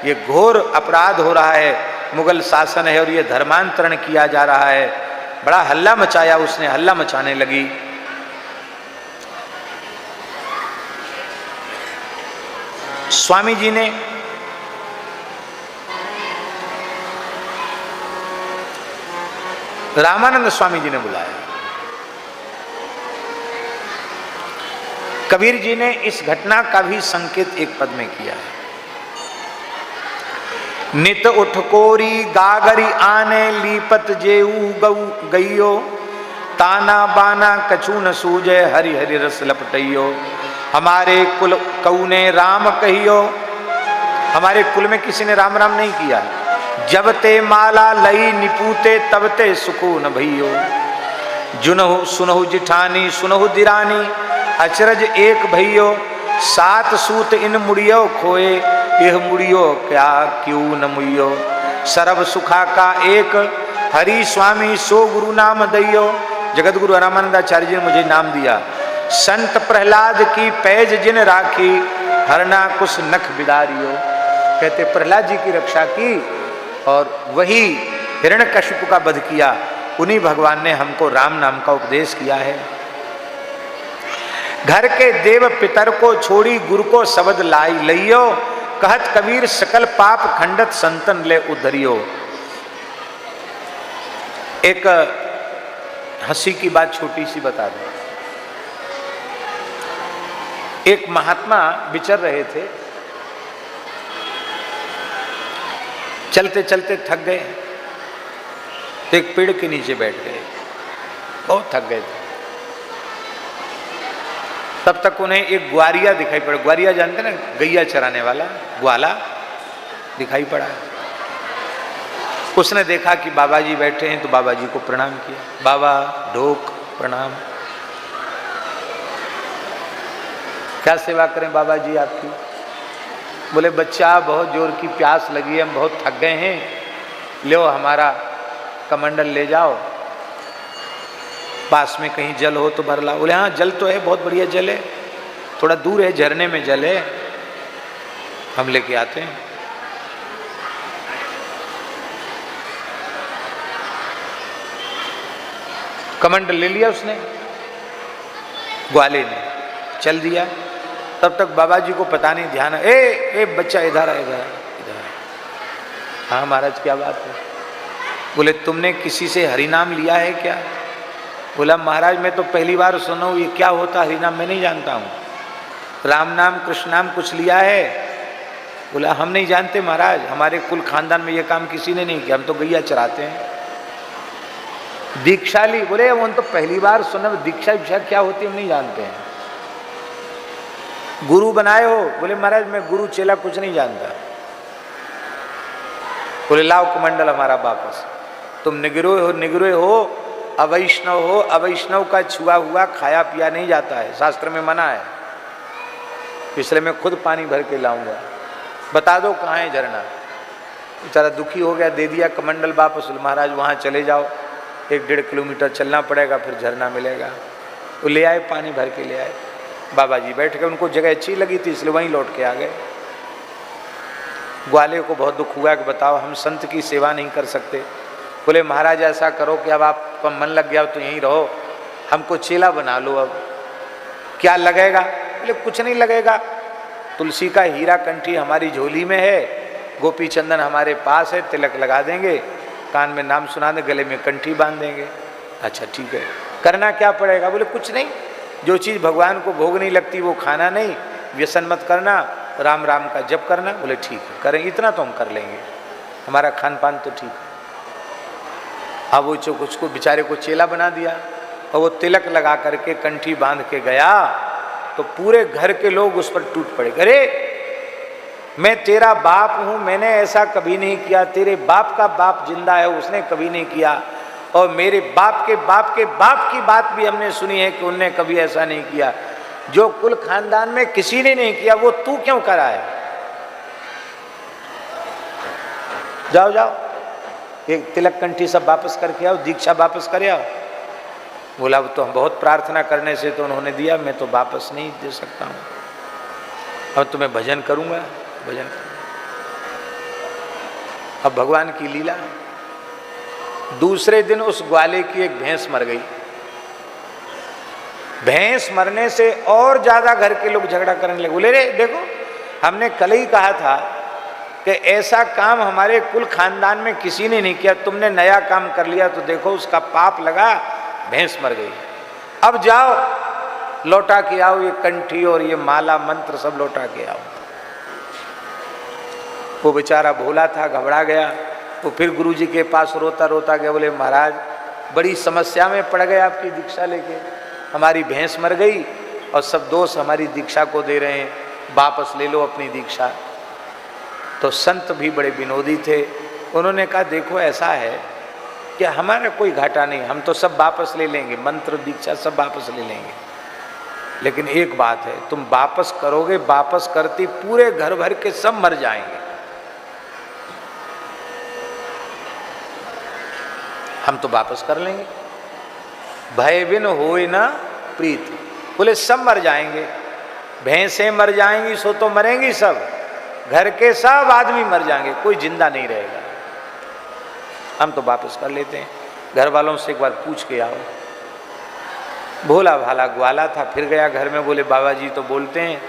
ये घोर अपराध हो रहा है, मुगल शासन है और ये धर्मांतरण किया जा रहा है। बड़ा हल्ला मचाया उसने, हल्ला मचाने लगी। स्वामी जी ने रामानंद स्वामी जी ने बुलाया। कबीर जी ने इस घटना का भी संकेत एक पद में किया है। नित उठ कोरी गागरी आने, लीपत जेऊ गऊ गईयो, ताना बाना कछु न सूझे, हरि हरि रस लपटइयो। हमारे कुल कऊ ने राम कहियो, हमारे कुल में किसी ने राम राम नहीं किया। जब ते माला लई निपूते, तब ते सुकून भइयो। जुनहु सुनहु जिठानी, सुनहु दिरानी, अचरज एक भइयो। सात सूत इन मुड़ियो खोए, यह मुड़ियो क्या क्यों न मुइयो। सरब सुखा का एक, हरि स्वामी सो गुरु नाम दइयो। जगत गुरु रामानंदाचार्य जी ने मुझे नाम दिया। संत प्रहलाद की पैज जिन राखी, हरना कुछ नख बिदारियो। कहते प्रहलाद जी की रक्षा की और वही हिरण्यकशिपु का वध किया। उन्हीं भगवान ने हमको राम नाम का उपदेश किया है। घर के देव पितर को छोड़ी, गुरु को शब्द लाई लइयो। कहत कबीर सकल पाप खंडत, संतन ले उद्धरियो। एक हंसी की बात छोटी सी बता दूं। एक महात्मा विचर रहे थे, चलते चलते थक गए तो एक पेड़ के नीचे बैठ गए। बहुत थक गए थे। तब तक उन्हें एक ग्वारिया दिखाई पड़ा। ग्वारिया जानते ना, गैया चराने वाला, ग्वाला दिखाई पड़ा। उसने देखा कि बाबा जी बैठे हैं तो बाबा जी को प्रणाम किया। बाबा ढोक प्रणाम। क्या सेवा करें बाबा जी आपकी? बोले बच्चा बहुत जोर की प्यास लगी है, हम बहुत थक गए हैं, लो हमारा कमंडल ले जाओ, पास में कहीं जल हो तो भर लाओ। बोले हाँ जल तो है, बहुत बढ़िया जल है, थोड़ा दूर है, झरने में जल है, हम लेके आते हैं। कमंडल ले लिया उसने, ग्वाले ने चल दिया। तब तक बाबा जी को पता नहीं, ध्यान ए बच्चा इधर आ, इधर आ, इधर आ। हाँ महाराज क्या बात है? बोले तुमने किसी से हरिनाम लिया है क्या? बोला महाराज मैं तो पहली बार सुना हूँ, ये क्या होता हरिनाम, मैं नहीं जानता हूँ। राम नाम कृष्ण नाम कुछ लिया है? बोला हम नहीं जानते महाराज, हमारे कुल खानदान में ये काम किसी ने नहीं किया, हम तो गैया चराते हैं। दीक्षा ली? बोले वो तो पहली बार सुना, दीक्षा विक्षा क्या होती है हम नहीं जानते हैं। गुरु बनाए हो? बोले महाराज मैं गुरु चेला कुछ नहीं जानता। बोले लाओ कमंडल हमारा वापस। तुम निगरोह हो, अवैष्णव हो, अवैष्णव का छुआ हुआ खाया पिया नहीं जाता है, शास्त्र में मना है। इसलिए मैं खुद पानी भर के लाऊंगा, बता दो कहाँ है झरना। बेचारा दुखी हो गया, दे दिया कमंडल वापस। महाराज वहाँ चले जाओ, 1-1.5 किलोमीटर चलना पड़ेगा, फिर झरना मिलेगा। तो ले आए, पानी भर के ले आए। बाबा जी बैठ गए, उनको जगह अच्छी लगी थी इसलिए वहीं लौट के आ गए। ग्वाले को बहुत दुख हुआ कि बताओ हम संत की सेवा नहीं कर सकते। बोले महाराज ऐसा करो कि अब आपका मन लग गया तो यहीं रहो, हमको चेला बना लो। अब क्या लगेगा? बोले कुछ नहीं लगेगा, तुलसी का हीरा कंठी हमारी झोली में है, गोपी चंदन हमारे पास है, तिलक लगा देंगे, कान में नाम सुना दें, गले में कंठी बांध देंगे। अच्छा ठीक है, करना क्या पड़ेगा? बोले कुछ नहीं, जो चीज़ भगवान को भोग नहीं लगती वो खाना नहीं, व्यसन मत करना, राम राम का जप करना। बोले ठीक है करें, इतना तो हम कर लेंगे, हमारा खान पान तो ठीक है। अब वो जो उसको बेचारे को चेला बना दिया और वो तिलक लगा करके कंठी बांध के गया तो पूरे घर के लोग उस पर टूट पड़े। अरे मैं तेरा बाप हूँ, मैंने ऐसा कभी नहीं किया, तेरे बाप का बाप जिंदा है, उसने कभी नहीं किया, और मेरे बाप के बाप के बाप की बात भी हमने सुनी है कि उनने कभी ऐसा नहीं किया। जो कुल खानदान में किसी ने नहीं किया वो तू क्यों करा है? जाओ जाओ, एक तिलक कंठी सब वापस करके आओ, दीक्षा वापस करे आओ। बोला तो हम बहुत प्रार्थना करने से तो उन्होंने दिया, मैं तो वापस नहीं दे सकता हूँ, अब तो मैं भजन करूँगा, भजन करूँगा। अब भगवान की लीला। दूसरे दिन उस ग्वाले की एक भैंस मर गई। भैंस मरने से और ज्यादा घर के लोग झगड़ा करने लगे। बोले रे देखो, हमने कल ही कहा था कि ऐसा काम हमारे कुल खानदान में किसी ने नहीं किया, तुमने नया काम कर लिया तो देखो उसका पाप लगा, भैंस मर गई। अब जाओ लौटा के आओ ये कंठी और ये माला मंत्र सब लौटा के आओ। वो बेचारा भोला था, घबरा गया। वो फिर गुरुजी के पास रोता रोता गया। बोले महाराज बड़ी समस्या में पड़ गए, आपकी दीक्षा लेके हमारी भैंस मर गई और सब दोस्त हमारी दीक्षा को दे रहे हैं, वापस ले लो अपनी दीक्षा। तो संत भी बड़े विनोदी थे, उन्होंने कहा देखो ऐसा है कि हमारा कोई घाटा नहीं, हम तो सब वापस ले लेंगे, मंत्र दीक्षा सब वापस ले लेंगे, लेकिन एक बात है, तुम वापस करोगे, वापस करती पूरे घर भर के सब मर जाएंगे। हम तो वापस कर लेंगे, भय बिन होए ना प्रीत। बोले सब मर जाएंगे, भैंसें मर जाएंगी सो तो मरेंगी सब, घर के सब आदमी मर जाएंगे, कोई जिंदा नहीं रहेगा, हम तो वापस कर लेते हैं। घर वालों से एक बार पूछ के आओ। भोला भाला ग्वाला था, फिर गया घर में। बोले बाबा जी तो बोलते हैं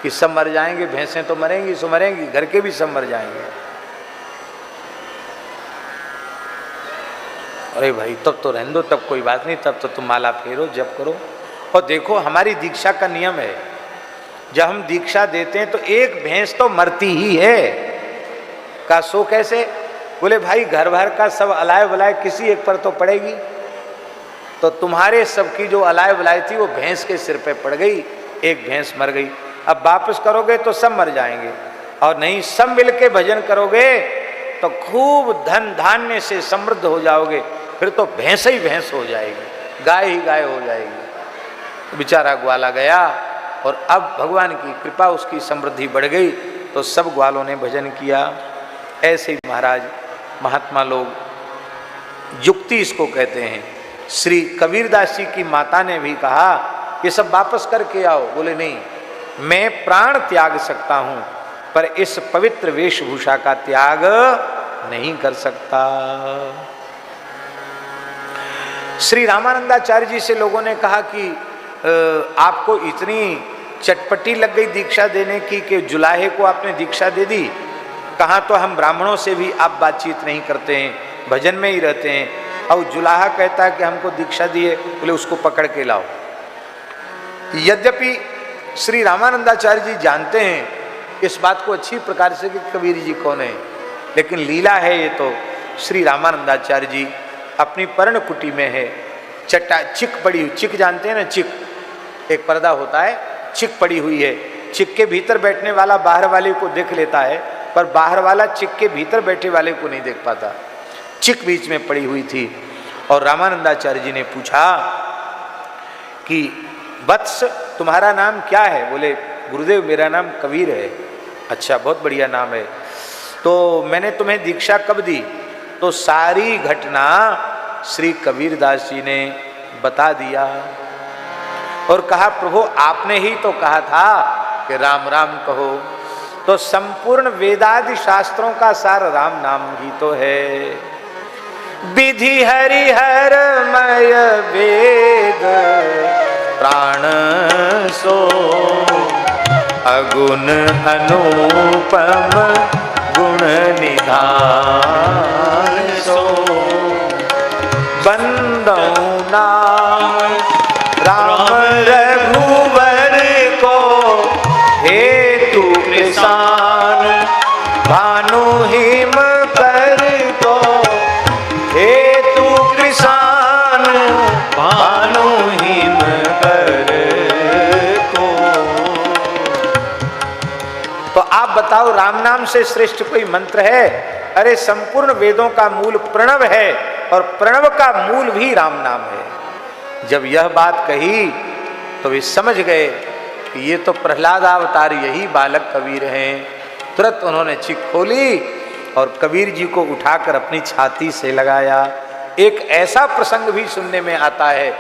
कि सब मर जाएंगे, भैंसें तो मरेंगी सो मरेंगी, घर के भी सब मर जाएंगे। अरे भाई तब तो रहने दो, तब कोई बात नहीं, तब तो तुम माला फेरो, जप करो। और देखो हमारी दीक्षा का नियम है, जब हम दीक्षा देते हैं तो एक भैंस तो मरती ही है। का सो कैसे? बोले भाई घर भर का सब अलाय बलाय किसी एक पर तो पड़ेगी, तो तुम्हारे सबकी जो अलाय बलाय थी वो भैंस के सिर पे पड़ गई, एक भैंस मर गई। अब वापस करोगे तो सब मर जाएंगे, और नहीं सब मिलके भजन करोगे तो खूब धन धान्य से समृद्ध हो जाओगे, फिर तो भैंस ही भैंस हो जाएगी, गाय ही गाय हो जाएगी। बेचारा ग्वाला गया और अब भगवान की कृपा उसकी समृद्धि बढ़ गई, तो सब ग्वालों ने भजन किया। ऐसे ही महाराज महात्मा लोग, युक्ति इसको कहते हैं। श्री कबीरदास जी की माता ने भी कहा ये सब वापस करके आओ। बोले नहीं, मैं प्राण त्याग सकता हूं पर इस पवित्र वेशभूषा का त्याग नहीं कर सकता। श्री रामानंदाचार्य जी से लोगों ने कहा कि आपको इतनी चटपटी लग गई दीक्षा देने की कि जुलाहे को आपने दीक्षा दे दी। कहा तो हम ब्राह्मणों से भी आप बातचीत नहीं करते हैं, भजन में ही रहते हैं, और जुलाहा कहता है कि हमको दीक्षा दिए। बोले उसको पकड़ के लाओ। यद्यपि श्री रामानंदाचार्य जी जानते हैं इस बात को अच्छी प्रकार से कि कबीर जी कौन है, लेकिन लीला है ये तो। श्री रामानंदाचार्य जी अपनी पर्ण कुटी में है, चिक पड़ी हुई, चिक जानते हैं ना, चिक एक पर्दा होता है, चिक पड़ी हुई है। चिक के भीतर बैठने वाला बाहर वाले को देख लेता है, पर बाहर वाला चिक के भीतर बैठे वाले को नहीं देख पाता। चिक बीच में पड़ी हुई थी और रामानंदाचार्य जी ने पूछा कि वत्स तुम्हारा नाम क्या है? बोले गुरुदेव मेरा नाम कबीर है। अच्छा बहुत बढ़िया नाम है, तो मैंने तुम्हें दीक्षा कब दी? तो सारी घटना श्री कबीरदास जी ने बता दिया और कहा प्रभु आपने ही तो कहा था कि राम राम कहो, तो संपूर्ण वेदादि शास्त्रों का सार राम नाम ही तो है। विधि हरिहरमय वेद प्राण सो अगुण अनुपम गुण निधान सो। बंदौ नाम राम रघुवर को हेतु किसान भानु हिम कर को हेतु किसान भानु हिम कर को। तो आप बताओ राम नाम से श्रेष्ठ कोई मंत्र है? अरे संपूर्ण वेदों का मूल प्रणव है, और प्रणव का मूल भी राम नाम है। जब यह बात कही तो वे समझ गए कि ये तो प्रहलाद अवतार यही बालक कबीर हैं। तुरंत उन्होंने चिक खोली और कबीर जी को उठाकर अपनी छाती से लगाया। एक ऐसा प्रसंग भी सुनने में आता है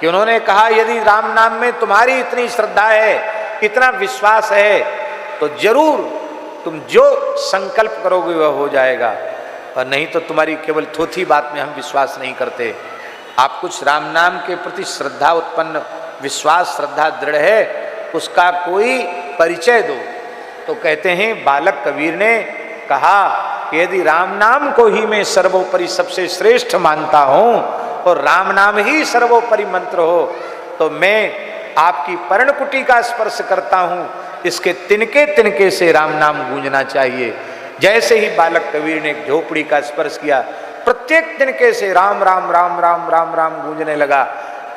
कि उन्होंने कहा, यदि राम नाम में तुम्हारी इतनी श्रद्धा है, इतना विश्वास है, तो जरूर तुम जो संकल्प करोगे वह हो जाएगा, और नहीं तो तुम्हारी केवल थोथी बात में हम विश्वास नहीं करते। आप कुछ राम नाम के प्रति श्रद्धा उत्पन्न, विश्वास श्रद्धा दृढ़ है, उसका कोई परिचय दो। तो कहते हैं बालक कबीर ने कहा कि यदि राम नाम को ही मैं सर्वोपरि सबसे श्रेष्ठ मानता हूँ और राम नाम ही सर्वोपरि मंत्र हो, तो मैं आपकी पर्णकुटी का स्पर्श करता हूँ, इसके तिनके तिनके से राम नाम गूंजना चाहिए। जैसे ही बालक कबीर ने एक झोपड़ी का स्पर्श किया, प्रत्येक तिनके से राम राम राम राम राम राम गूंजने लगा।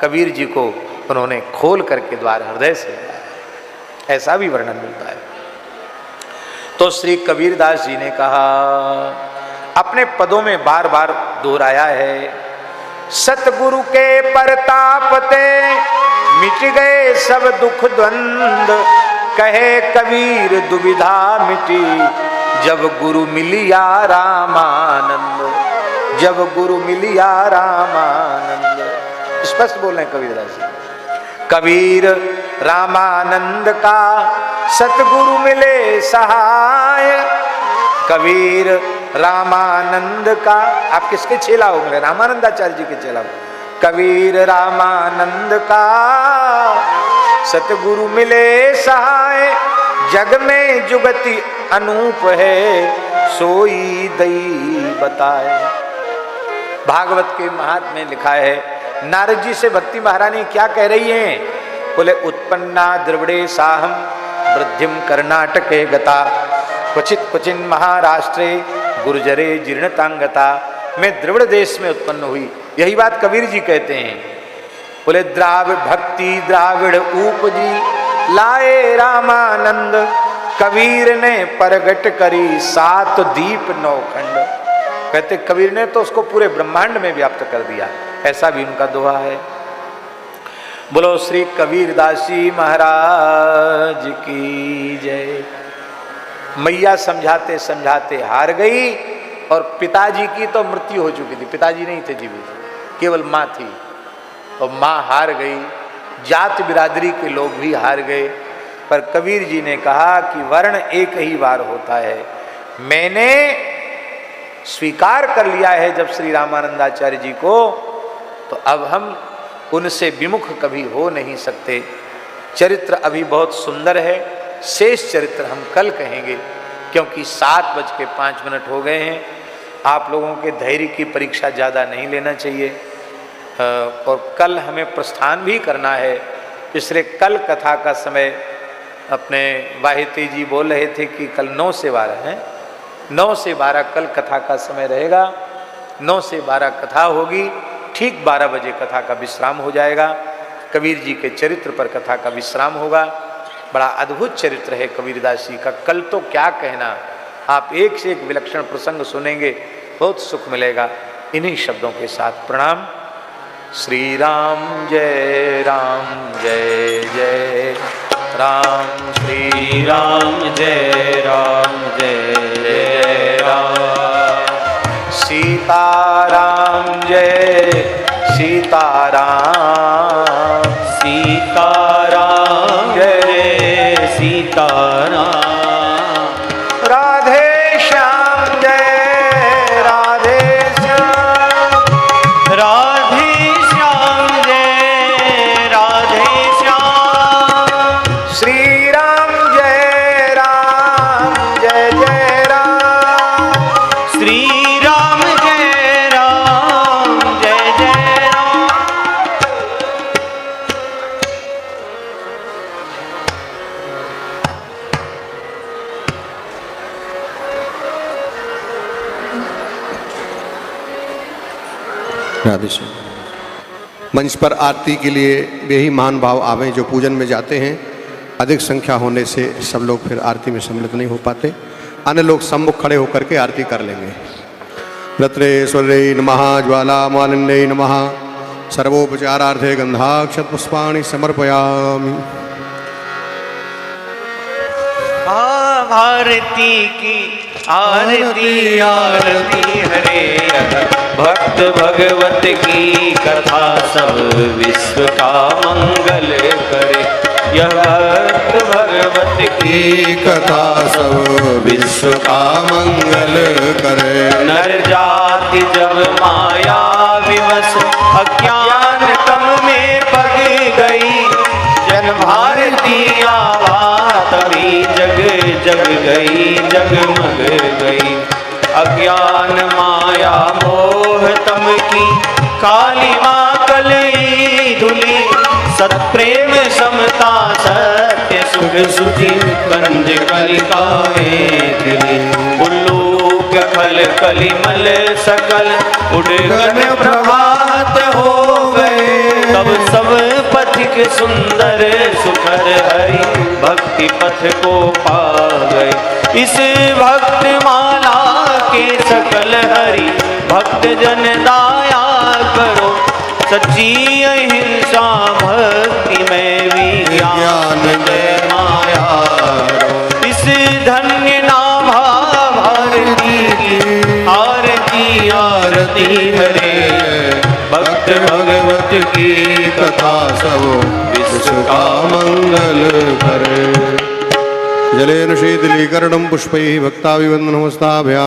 कबीर जी को उन्होंने खोल करके द्वार हृदय से लगाया। ऐसा भी वर्णन मिलता है। तो श्री कबीरदास जी ने कहा, अपने पदों में बार बार दोहराया है, सतगुरु के परताप ते मिट गए सब दुख द्वंद, कहे कबीर दुविधा मिटी जब गुरु मिलिया रामानंद, जब गुरु मिलिया रामानंद। स्पष्ट बोल रहे हैं कबीरदास जी। कबीर रामानंद का सतगुरु मिले सहाय, कबीर रामानंद का, आप किसके चेला हो मिले? रामानंदाचार्य जी के चेला हो। कबीर रामानंद का सतगुरु मिले सहाय, जग में जुगति अनूप है सोई दई बताए। भागवत के महात्म्य में लिखा है, नारद जी से भक्ति महारानी क्या कह रही हैं? बोले, उत्पन्ना द्रविड़े साहम वृद्धिम कर्नाटके गता, क्वचित क्वचिन महाराष्ट्रे गुर्जरे जीर्णतांगता। मैं द्रविड़ देश में उत्पन्न हुई, यही बात कबीर जी कहते हैं। बोले, द्राविड़ भक्ति द्राविड़ उपजी लाए रामानंद, कबीर ने परगट करी सात दीप नौ खंड। कहते कबीर ने तो उसको पूरे ब्रह्मांड में व्याप्त कर दिया। ऐसा भी उनका दोहा है। बोलो श्री कबीरदास जी महाराज की जय। मैया समझाते समझाते हार गई और पिताजी की तो मृत्यु हो चुकी थी। पिताजी नहीं थे जीवित, केवल माँ थी, और माँ हार गई। जात बिरादरी के लोग भी हार गए। पर कबीर जी ने कहा कि वर्ण एक ही बार होता है। मैंने स्वीकार कर लिया है जब श्री रामानंदाचार्य जी को, तो अब हम उनसे विमुख कभी हो नहीं सकते। चरित्र अभी बहुत सुंदर है, शेष चरित्र हम कल कहेंगे, क्योंकि 7:05 हो गए हैं। आप लोगों के धैर्य की परीक्षा ज़्यादा नहीं लेना चाहिए, और कल हमें प्रस्थान भी करना है। इसलिए कल कथा का समय, अपने वाहिती जी बोल रहे थे कि कल 9 से 12 है, 9 से 12 कल कथा का समय रहेगा। 9 से 12 कथा होगी, ठीक 12 बजे कथा का विश्राम हो जाएगा। कबीर जी के चरित्र पर कथा का विश्राम होगा। बड़ा अद्भुत चरित्र है कबीरदास जी का। कल तो क्या कहना, आप एक से एक विलक्षण प्रसंग सुनेंगे, बहुत सुख मिलेगा। इन्हीं शब्दों के साथ प्रणाम। श्री राम जय जय राम, श्री राम जय जय राम, सीताराम जय सीताराम, सीताराम जय सीताराम, राधे श्याम जय राधे श्याम, राधे श्याम जय राधे श्याम, श्री राम जय जय राम, श्री राम जय जय राम। राधे श्याम। मंच पर आरती के लिए वे ही महान भाव आवें जो पूजन में जाते हैं। अधिक संख्या होने से सब लोग फिर आरती में सम्मिलित नहीं हो पाते। अन्य लोग सम्मुख खड़े होकर के आरती कर लेंगे। रत्नेश्वरे नमः ज्वालामालिन्यै नमः सर्वोपचारार्थे गन्धाक्षतपुष्पाणि समर्पयामि। भारती की आरती आरती हरे भक्त भगवत की कथा सब विश्व का मंगल करे। यह भक्त भगवत की कथा सब विश्व का मंगल करे। नर जाति जब माया विवश अज्ञान तम में पग गई, जन भारती आवा तभी जग जग गई जगमग गई। अज्ञान माया मोह तम की काली माँ कलई धुली, सत्प्रेम समता सत्य सुख सुखी कंज कलिकाए दिली। उल्लूक खल कलिमल सकल उड़गन प्रभात हो गए, तब सब पथिक सुंदर सुखर हरि भक्ति पथ को पा गए। इस भक्त माला के सकल हरि भक्त जन दाया करो, सच्ची अहिंसा भक्ति में विज्ञान जय माया। इस धन्य नाम भारती की आरती आरती हरे भक्त भगवत की कथा सब विश्व का मंगल करे। जलेन शीतलीकरणं पुष्पैः भक्ताभिवन्दनमस्ताभ्याम्।